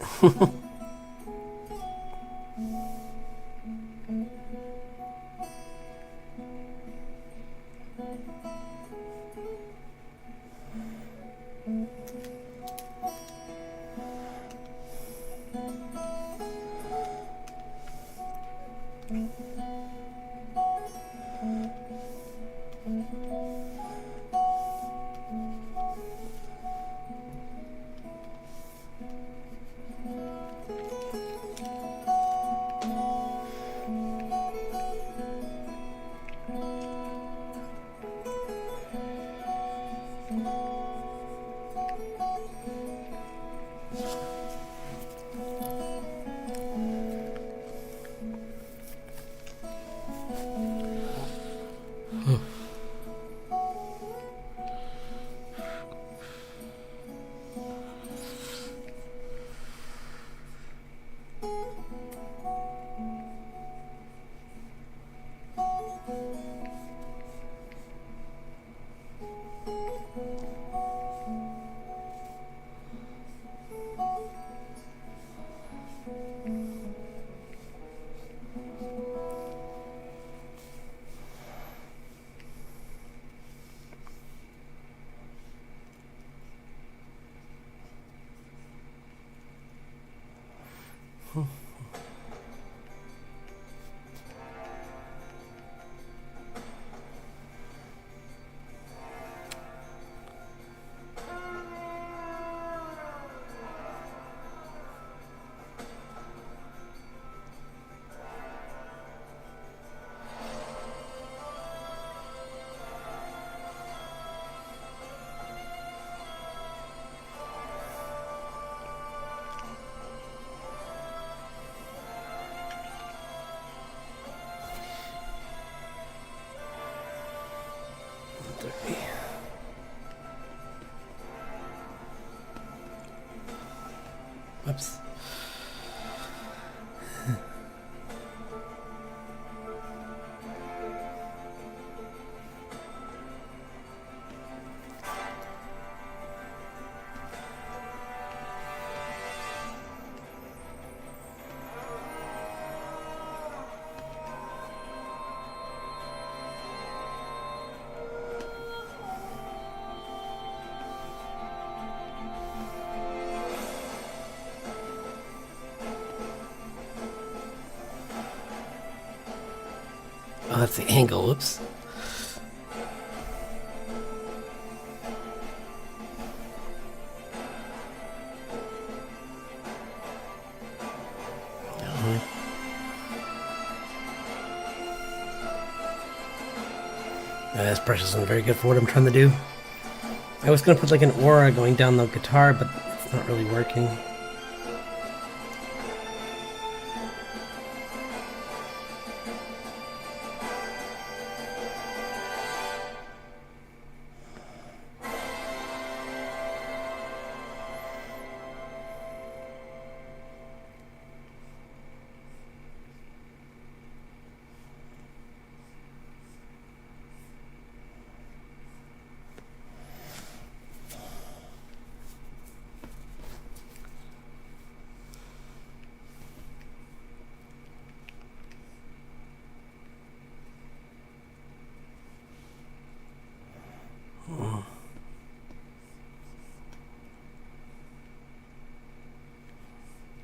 Whoops. Oh, that's the angle. Whoops. This brush isn't very good for what I'm trying to do. I was going to put like an aura going down the guitar, but it's not really working.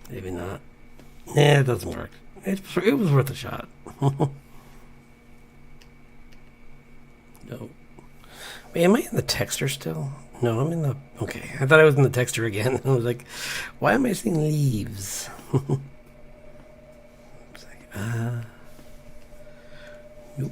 Maybe not. Nah, it doesn't work. It was worth a shot. No. Wait, am I in the texture still? No, I'm in the... Okay, I thought I was in the texture again. I was like, why am I seeing leaves? It's like, nope.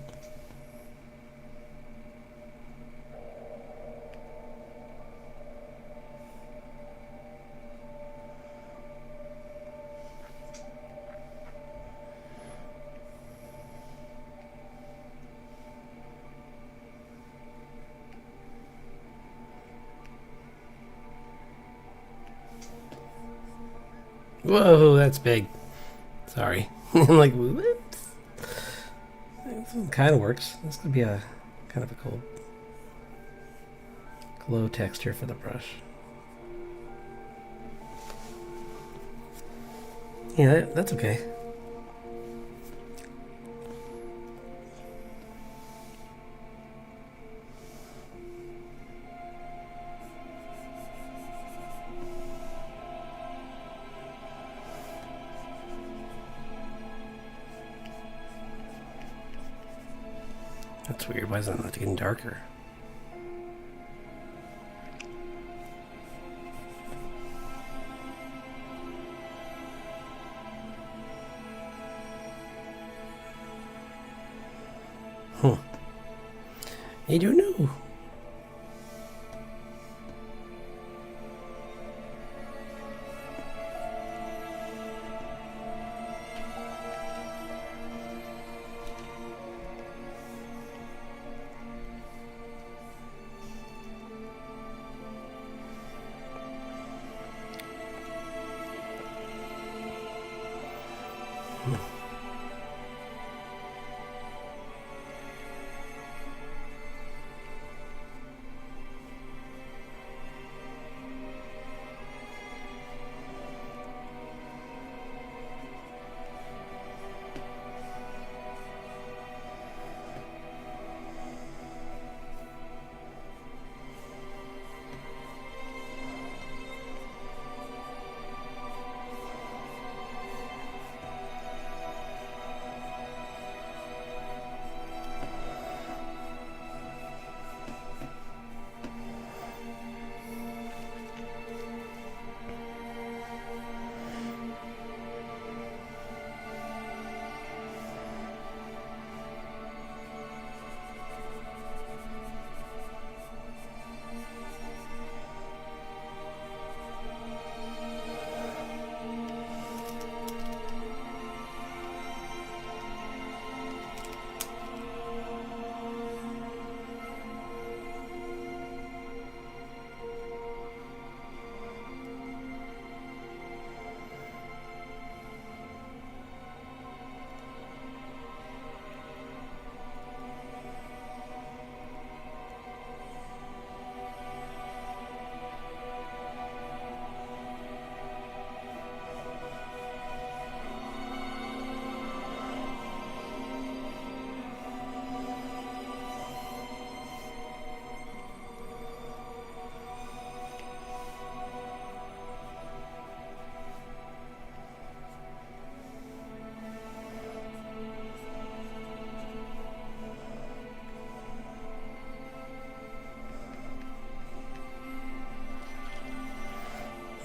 Whoa, that's big. Sorry. I'm like, whoops. This kind of works. This could be a kind of a cool glow texture for the brush. Yeah, that's okay. That's weird. Why is that not getting darker? Huh. I don't know.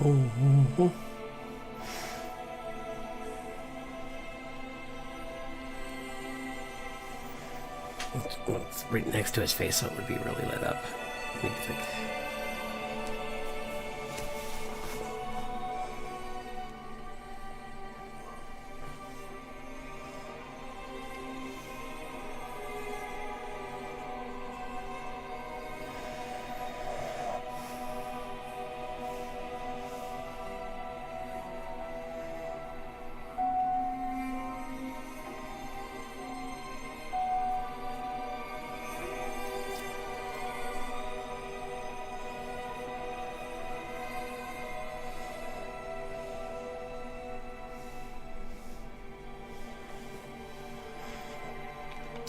Mm-hmm. It's right next to his face, so it would be really lit up. Let me think.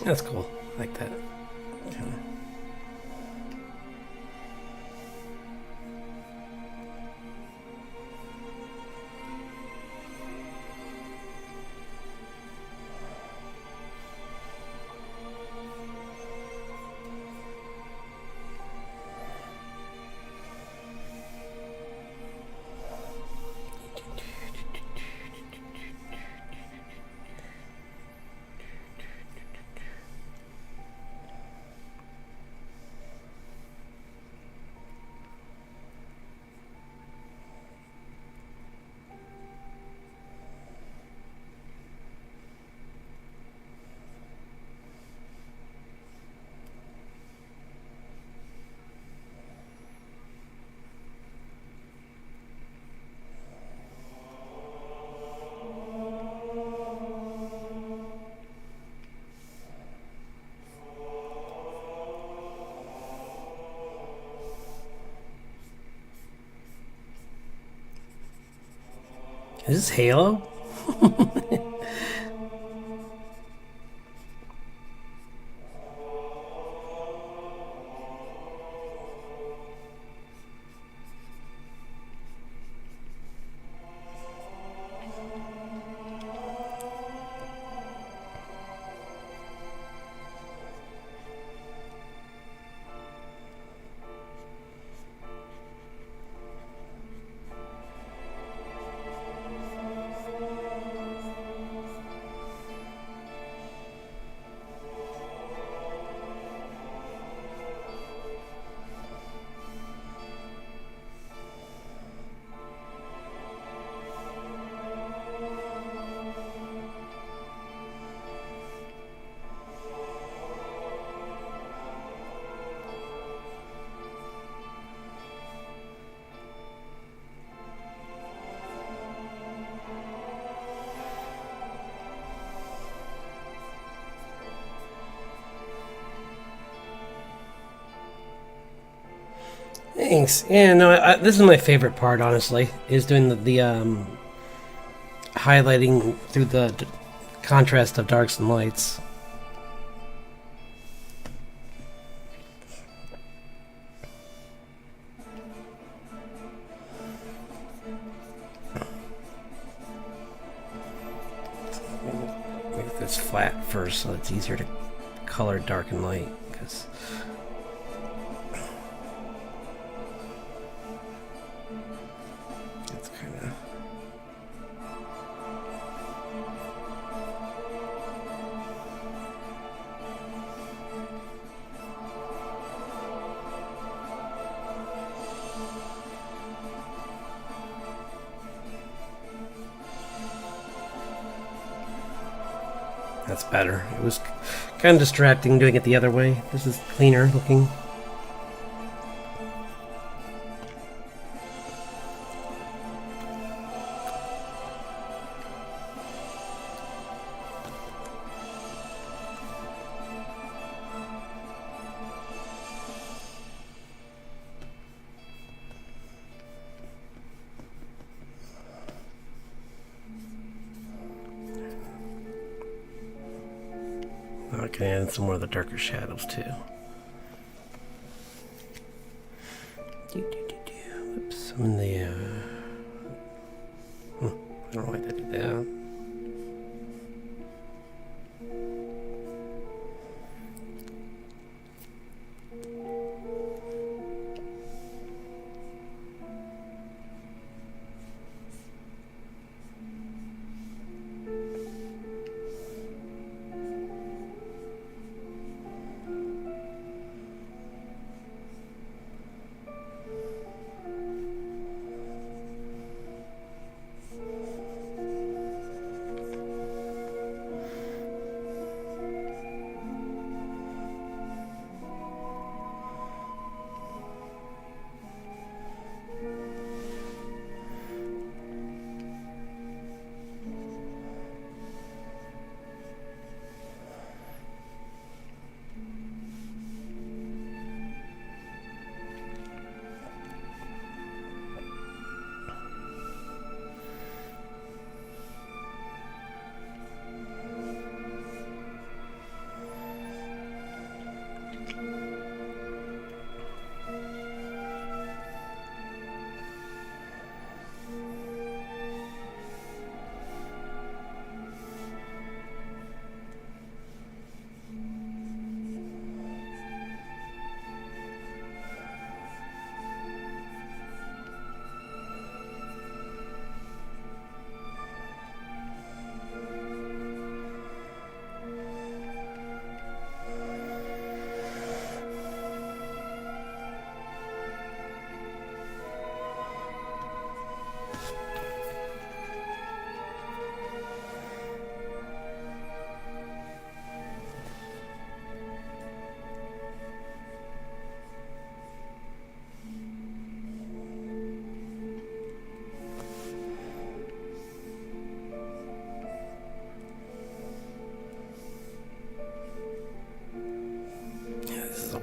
That's cool. I like that. Kinda. Is this Halo? Thanks. Yeah, no, this is my favorite part, honestly, is doing the highlighting through the contrast of darks and lights. Make this flat first so it's easier to color dark and light, because it's kind of... That's better. It was kind of distracting doing it the other way. This is cleaner looking. I can add some more of the darker shadows too. Oops, I'm in the I don't know why I did that.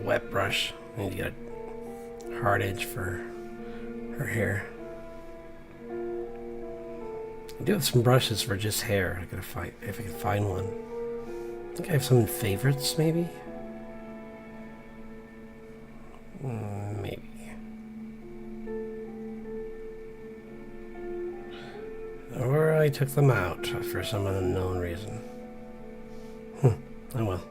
Wet brush. I need to get a hard edge for her hair. I do have some brushes for just hair. I gotta find if I can find one. I think I have some favorites, maybe. Maybe. Or I took them out for some unknown reason. Oh well.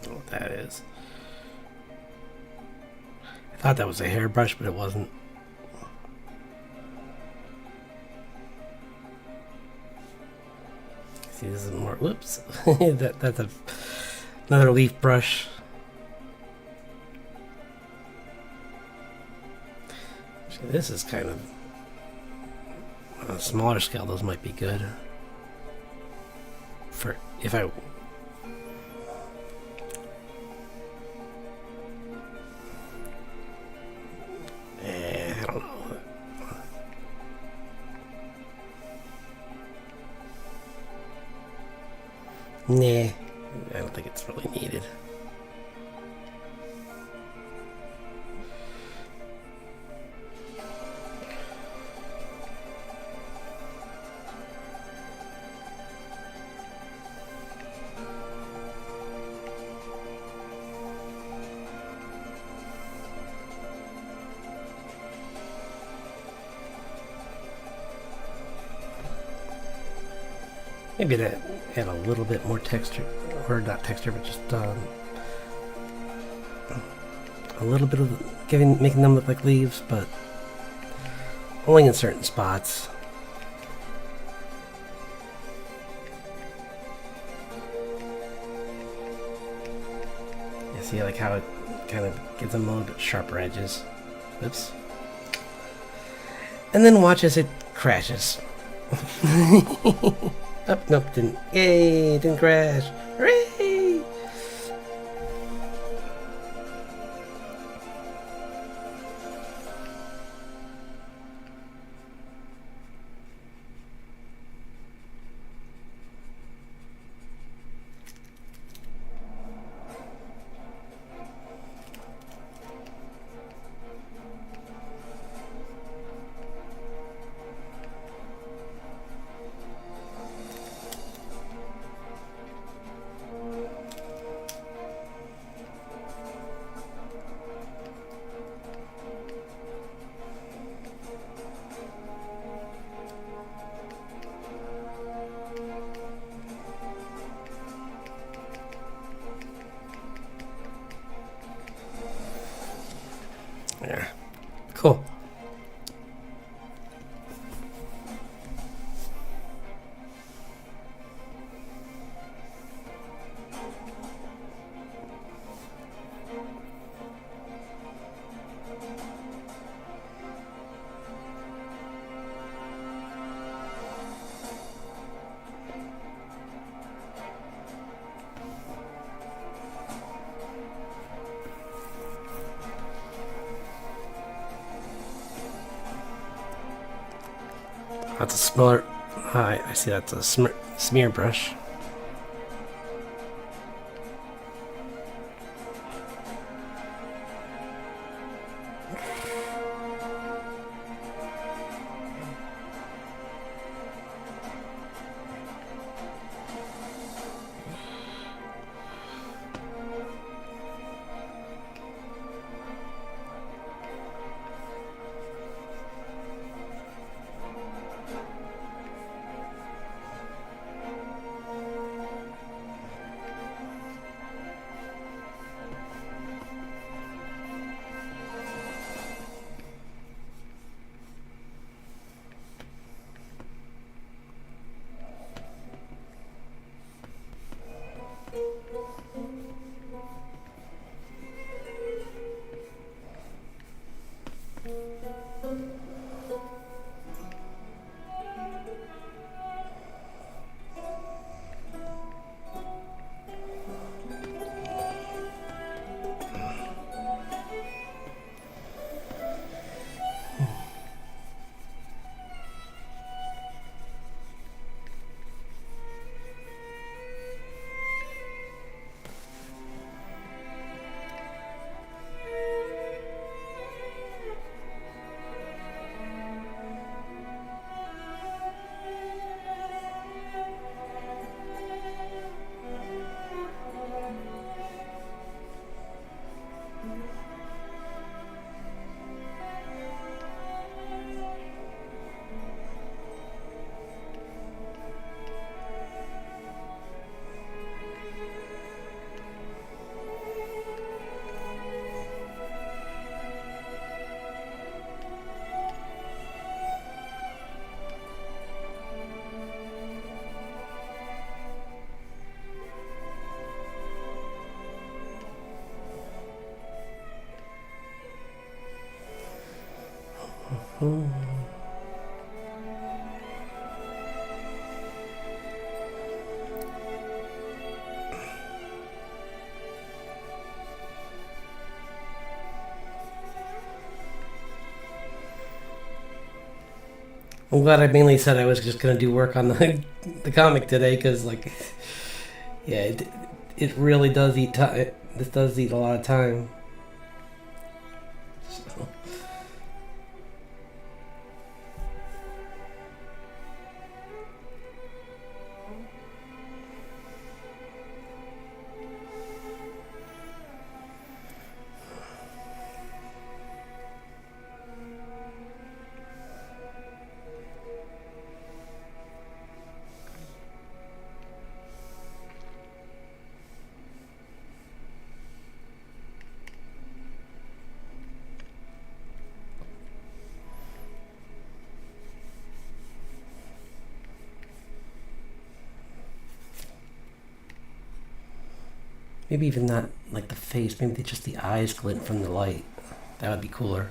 What that is. I thought that was a hairbrush, but it wasn't. See, this is more. Whoops. That's another leaf brush. Actually, this is kind of on a smaller scale. Those might be good for if I. I don't know. Nah, I don't think it's really needed. Maybe to add a little bit more texture, or not texture, but just a little bit of making them look like leaves, but only in certain spots. You see, like how it kind of gives them a little bit sharper edges. Oops. And then watch as it crashes. Oh, nope, didn't. Yay, didn't crash. Hooray! Yeah, cool. That's a smaller. I see that's a smear brush. I'm glad I mainly said I was just gonna do work on the the comic today, because like, yeah, it really does eat time. This does eat a lot of time. So. Maybe even not like the face. Maybe just the eyes glint from the light. That would be cooler.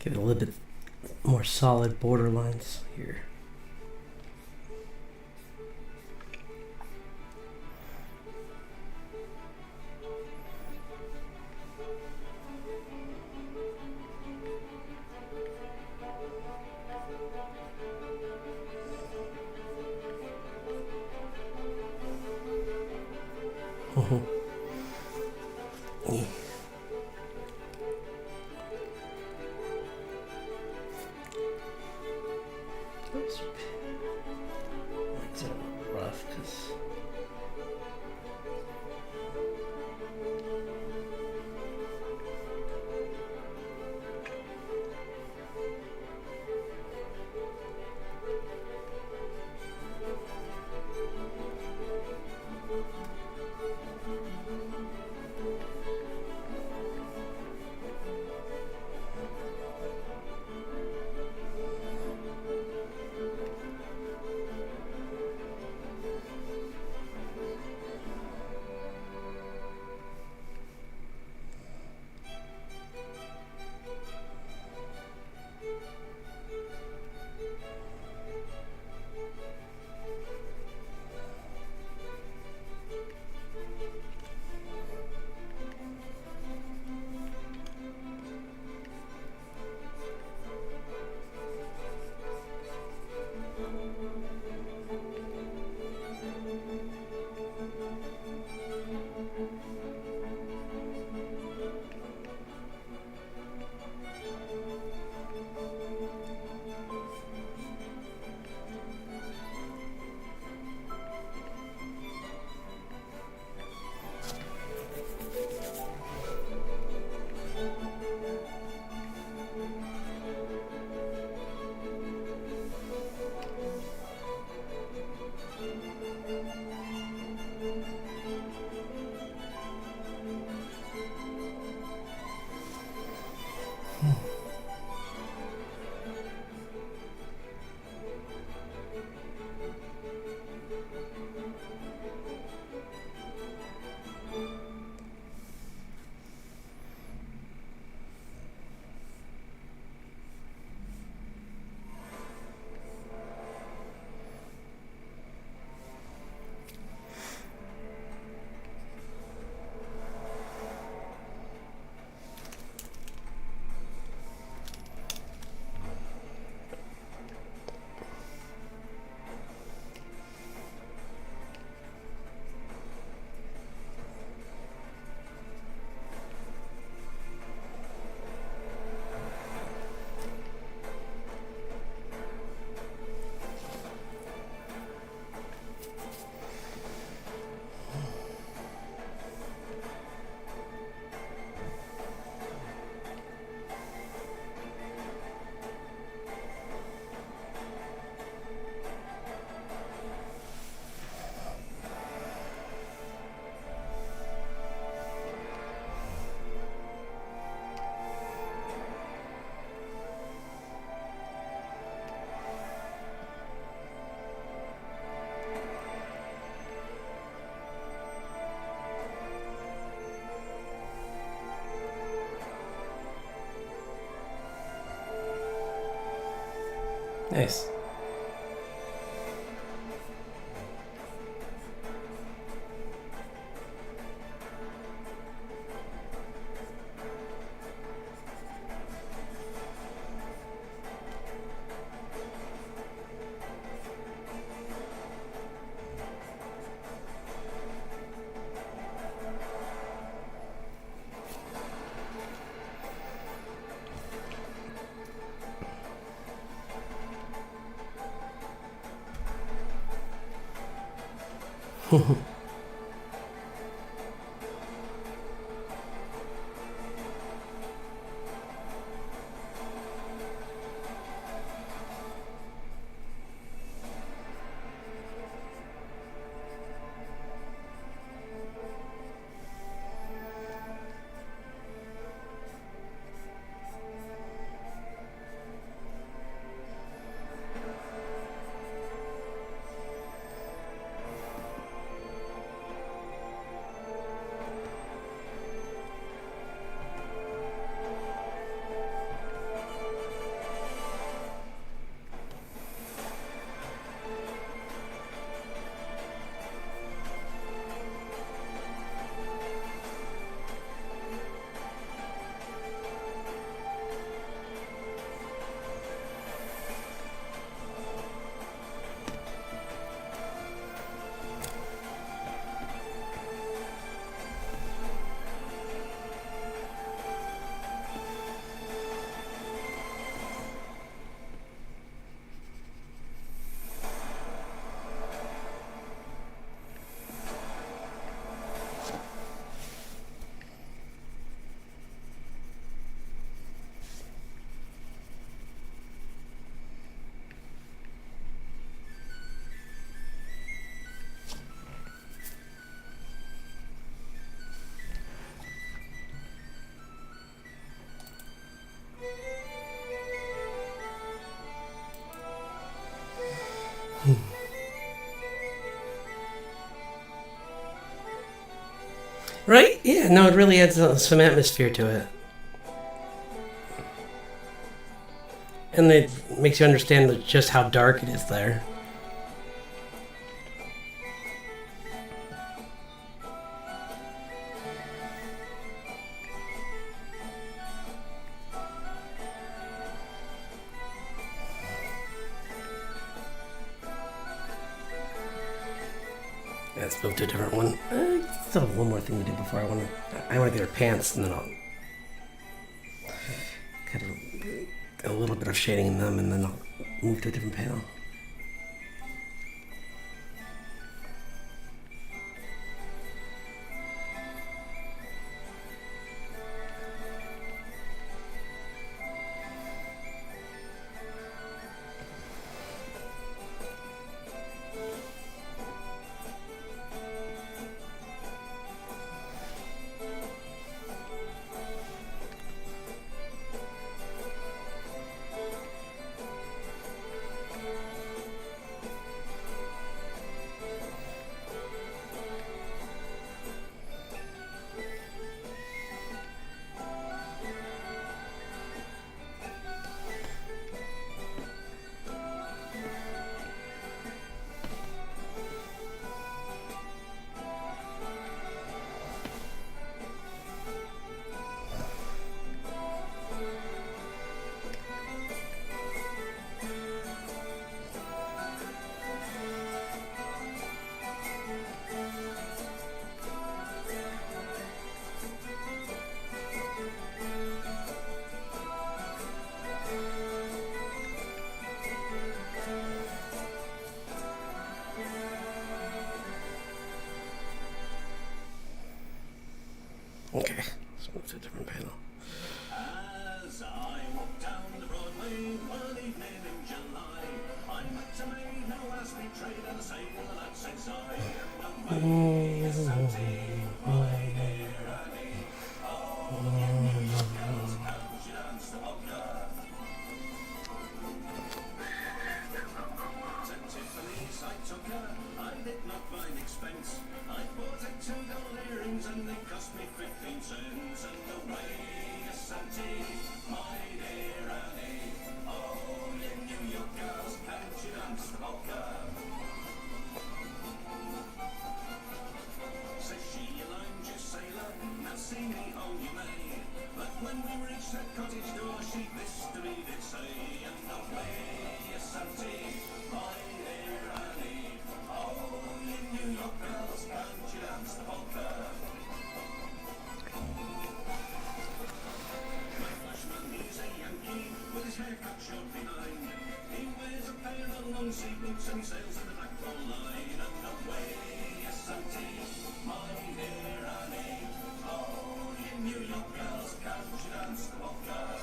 Give it a little bit more solid border lines here. Yeah. Oops. It's a little rough because. Nice. Right? Yeah, no, it really adds some atmosphere to it. And it makes you understand just how dark it is there. Let's move to a different one. Still have one more thing to do before I want to get her pants, and then I'll cut a little bit of shading in them, and then I'll move to a different panel. Okay, let's move to a different panel. As I walk down the Broadway one evening in July, I met a maid who asked me trade and a sale, and I said sorry, no money is empty, my dear Annie. Oh, you girls, how she danced the polka. To Tiffany's I took her, I did not mind expense. I bought her $2 earrings and they cost me 15 cents. And the way you Santi, my dear Annie. Oh, you New York girls, a cut short behind. He wears a pair of long sea boots and he sails in the black ball line. And away, yes, auntie, my dear Annie. Oh, you New York girls, can't you dance the polka?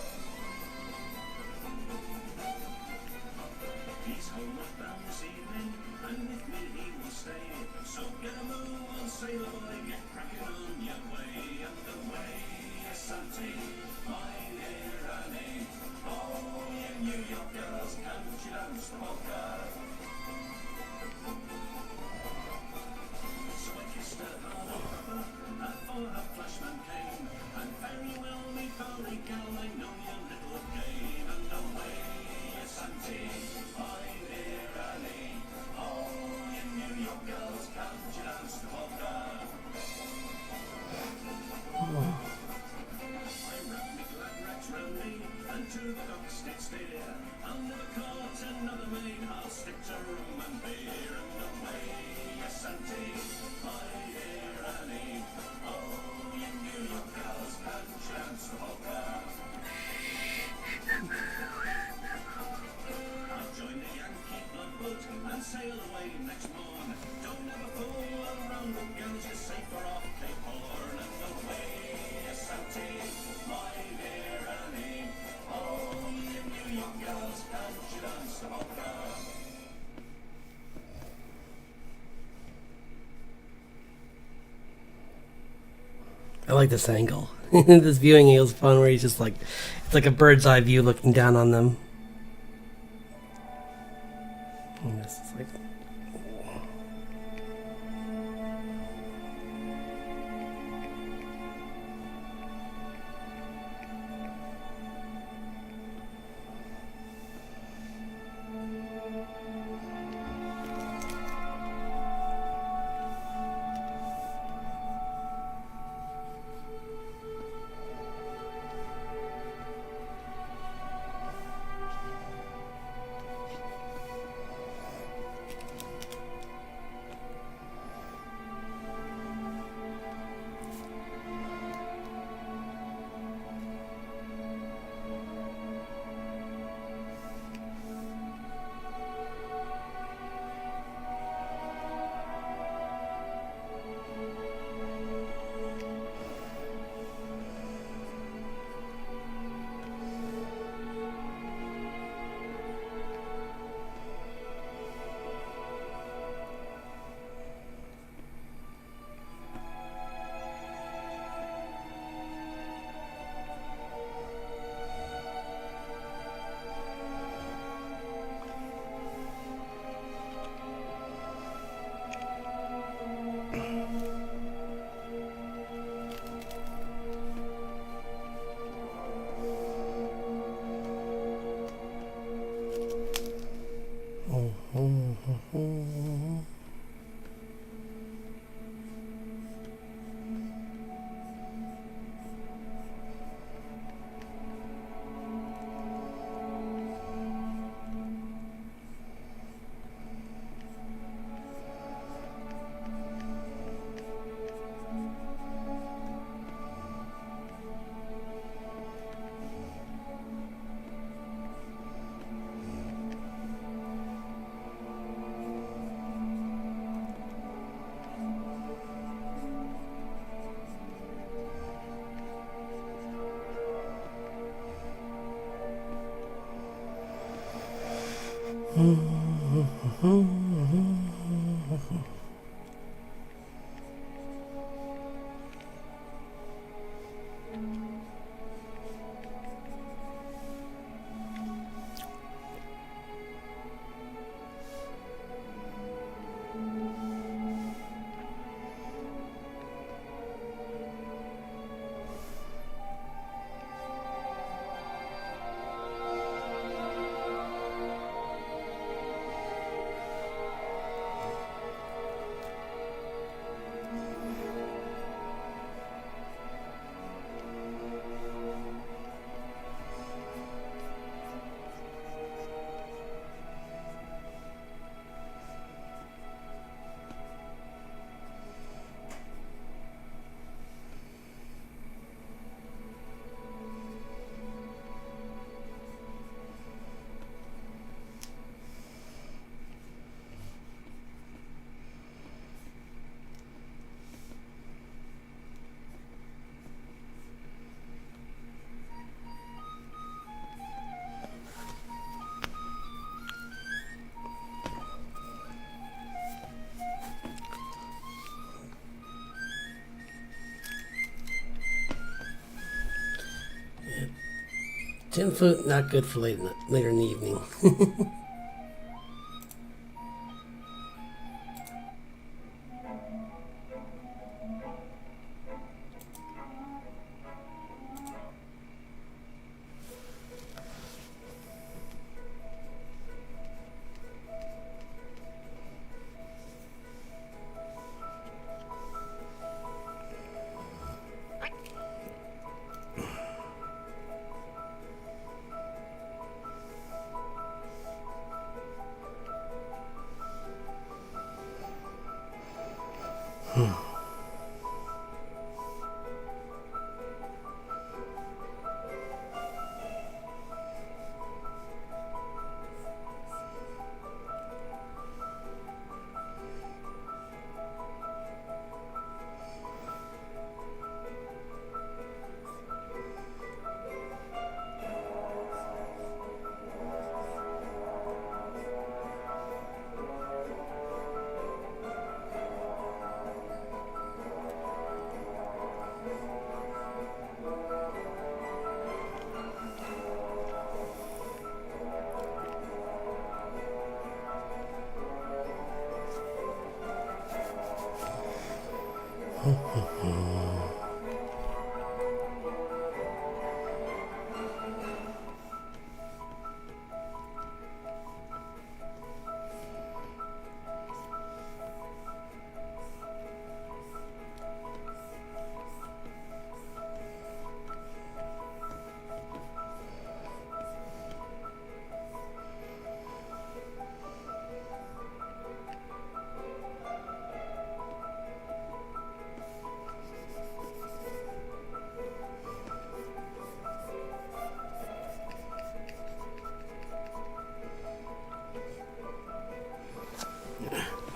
He's homeward bound this evening, and with me he will stay. So get a move on, sailor boy, get cracking on your way. And away, yes, auntie, my dear Annie. Oh, you New York girls, can't you dance the polka? So I kissed her hard and proper, for her flashman came. And very well, me pally gal, I know your little game. And away, yes, auntie, my dear Annie. Oh, you New York girls, can't you dance the polka? I wrapped me glad rags round me, and to the docks did steer. I'll never court another maid, I'll stick to rum and beer. And away, yes, auntie, my dear Annie. Oh, you New York girls, can't you dance the polka? I'll join the Yankee bloodboat and sail away next morn. Don't ever fool around with girls, you're safer off Cape Horn. And away, yes, auntie, my dear Annie. Oh, you New York girls, can't you dance the polka? I like this angle. This viewing angle is fun, where he's just like, it's like a bird's eye view looking down on them. And this is like, 10 foot, not good for later in the evening.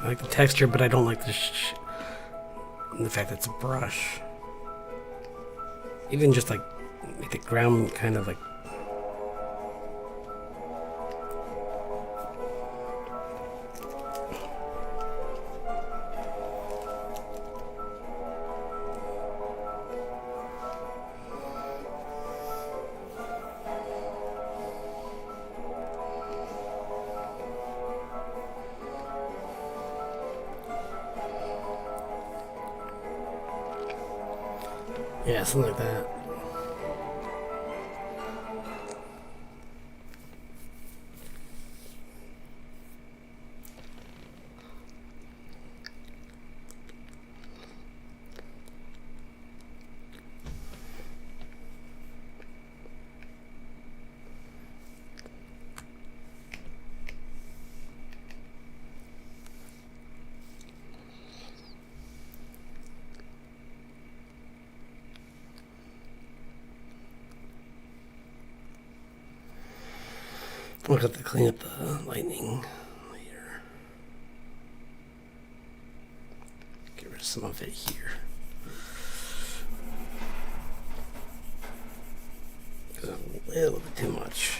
I like the texture, but I don't like the fact that it's a brush. Even just like make the ground kind of like. Yeah, something like that. We'll have to clean up the lightning later. Get rid of some of it here. A little bit too much.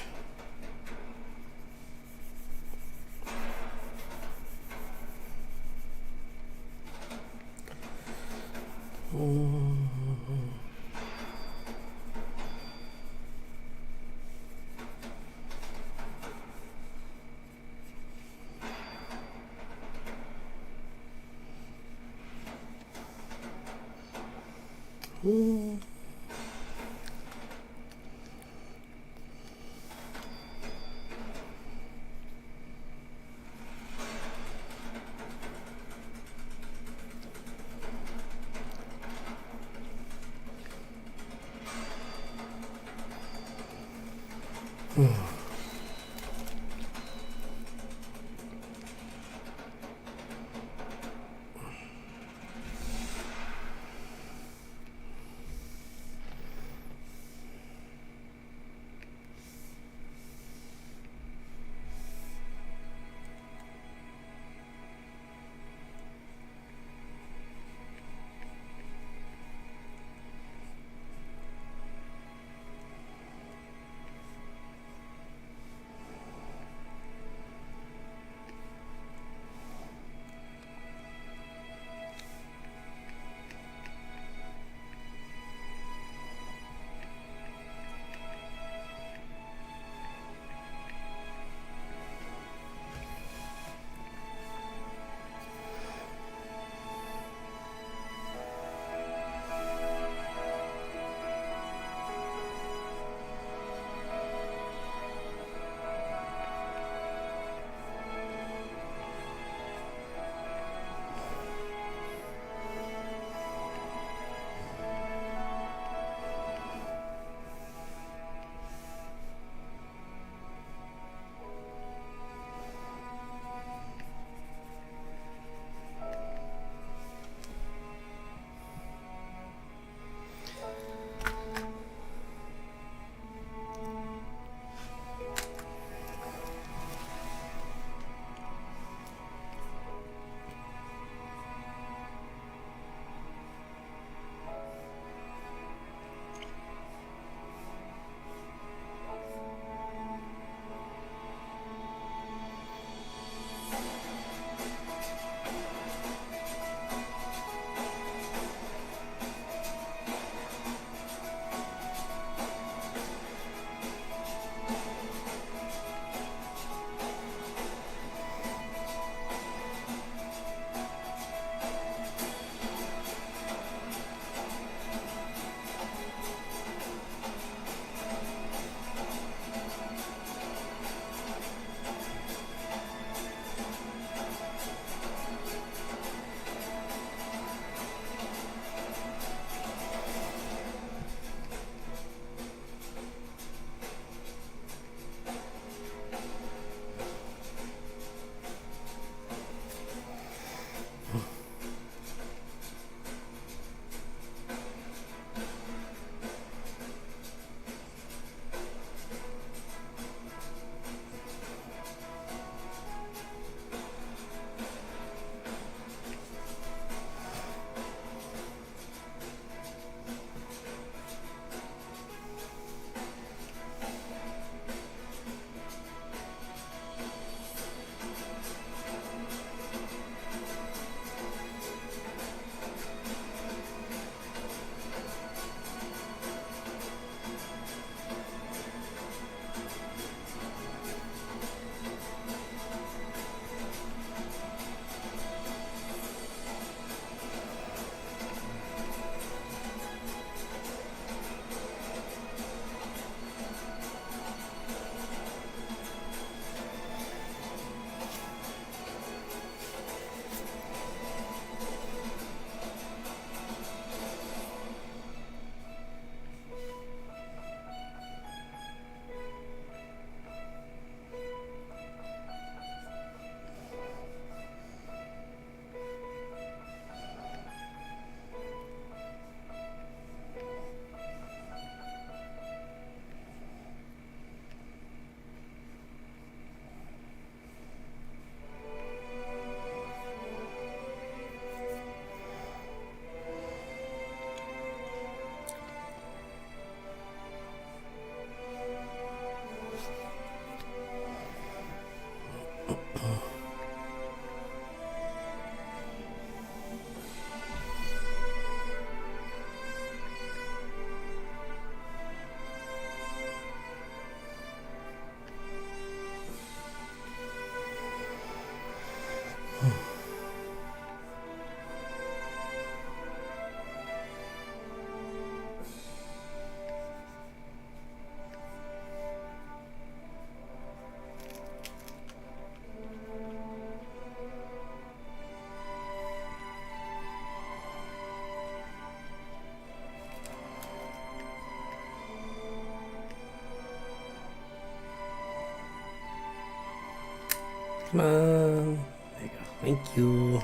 Come on. There you go. Thank you.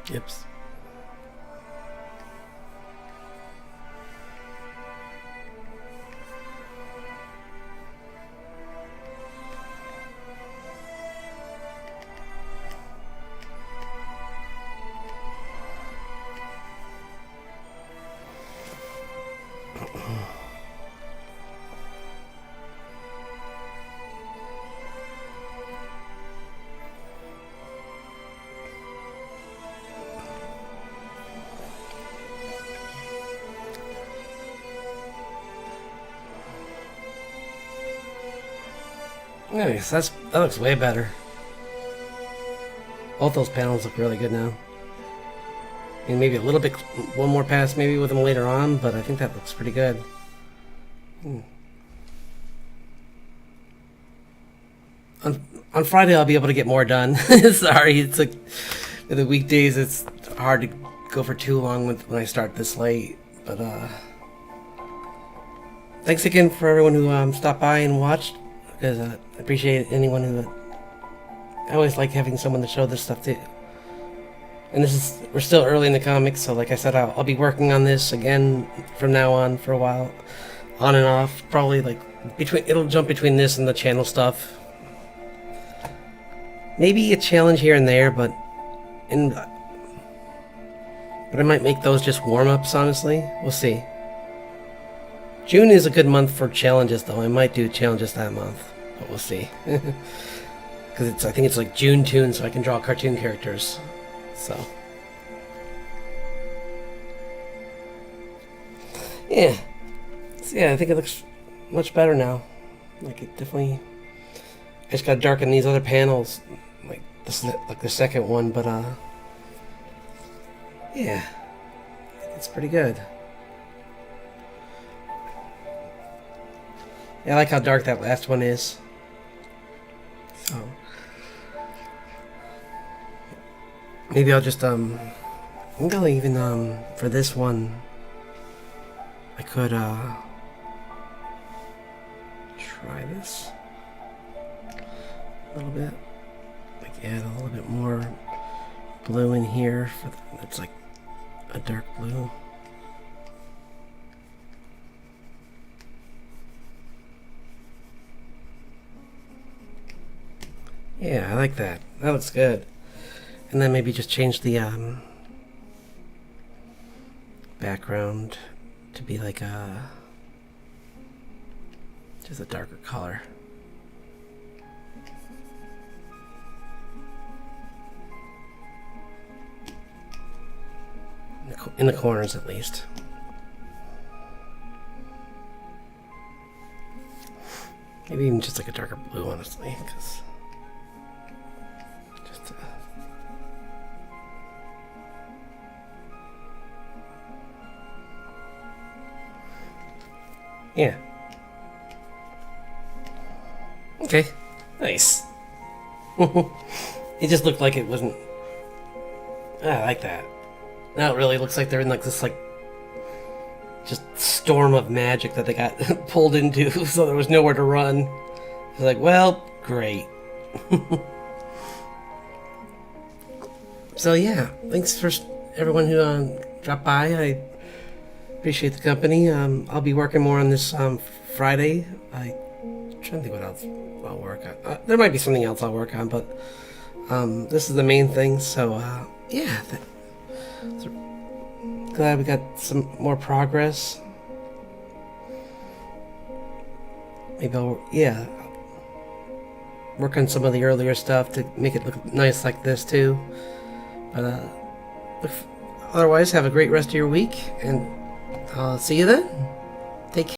Yips. Nice. That looks way better. Both those panels look really good now. I mean, maybe a little bit, one more pass maybe with them later on, but I think that looks pretty good. On Friday I'll be able to get more done. Sorry, it's like the weekdays it's hard to go for too long when I start this late. But thanks again for everyone who stopped by and watched. Because I appreciate anyone who. I always like having someone to show this stuff to. And we're still early in the comics, so like I said, I'll be working on this again from now on for a while, on and off. Probably like it'll jump between this and the channel stuff. Maybe a challenge here and there, but I might make those just warm-ups. Honestly, we'll see. June is a good month for challenges, though. I might do challenges that month, but we'll see. Because I think it's like June Toon, so I can draw cartoon characters. So, yeah. So, yeah, I think it looks much better now. Like, it definitely. I just gotta darken these other panels, like the second one, but yeah, it's pretty good. Yeah, I like how dark that last one is. So maybe I'll just I'm gonna even for this one I could try this a little bit, like add a little bit more blue in here it's like a dark blue. Yeah, I like that. That looks good. And then maybe just change the background to be like just a darker color. In the corners, at least. Maybe even just like a darker blue, honestly, because. Yeah. Okay. Nice. It just looked like it wasn't. I like that. Now it really looks like they're in like this just storm of magic that they got pulled into, so there was nowhere to run. It's like, well, great. So yeah, thanks for everyone who dropped by. I appreciate the company. I'll be working more on this Friday. I'm trying to think what else I'll work on. There might be something else I'll work on, but this is the main thing. So yeah, so glad we got some more progress. Maybe I'll work on some of the earlier stuff to make it look nice like this too. But otherwise, have a great rest of your week, and I'll see you then. Take care.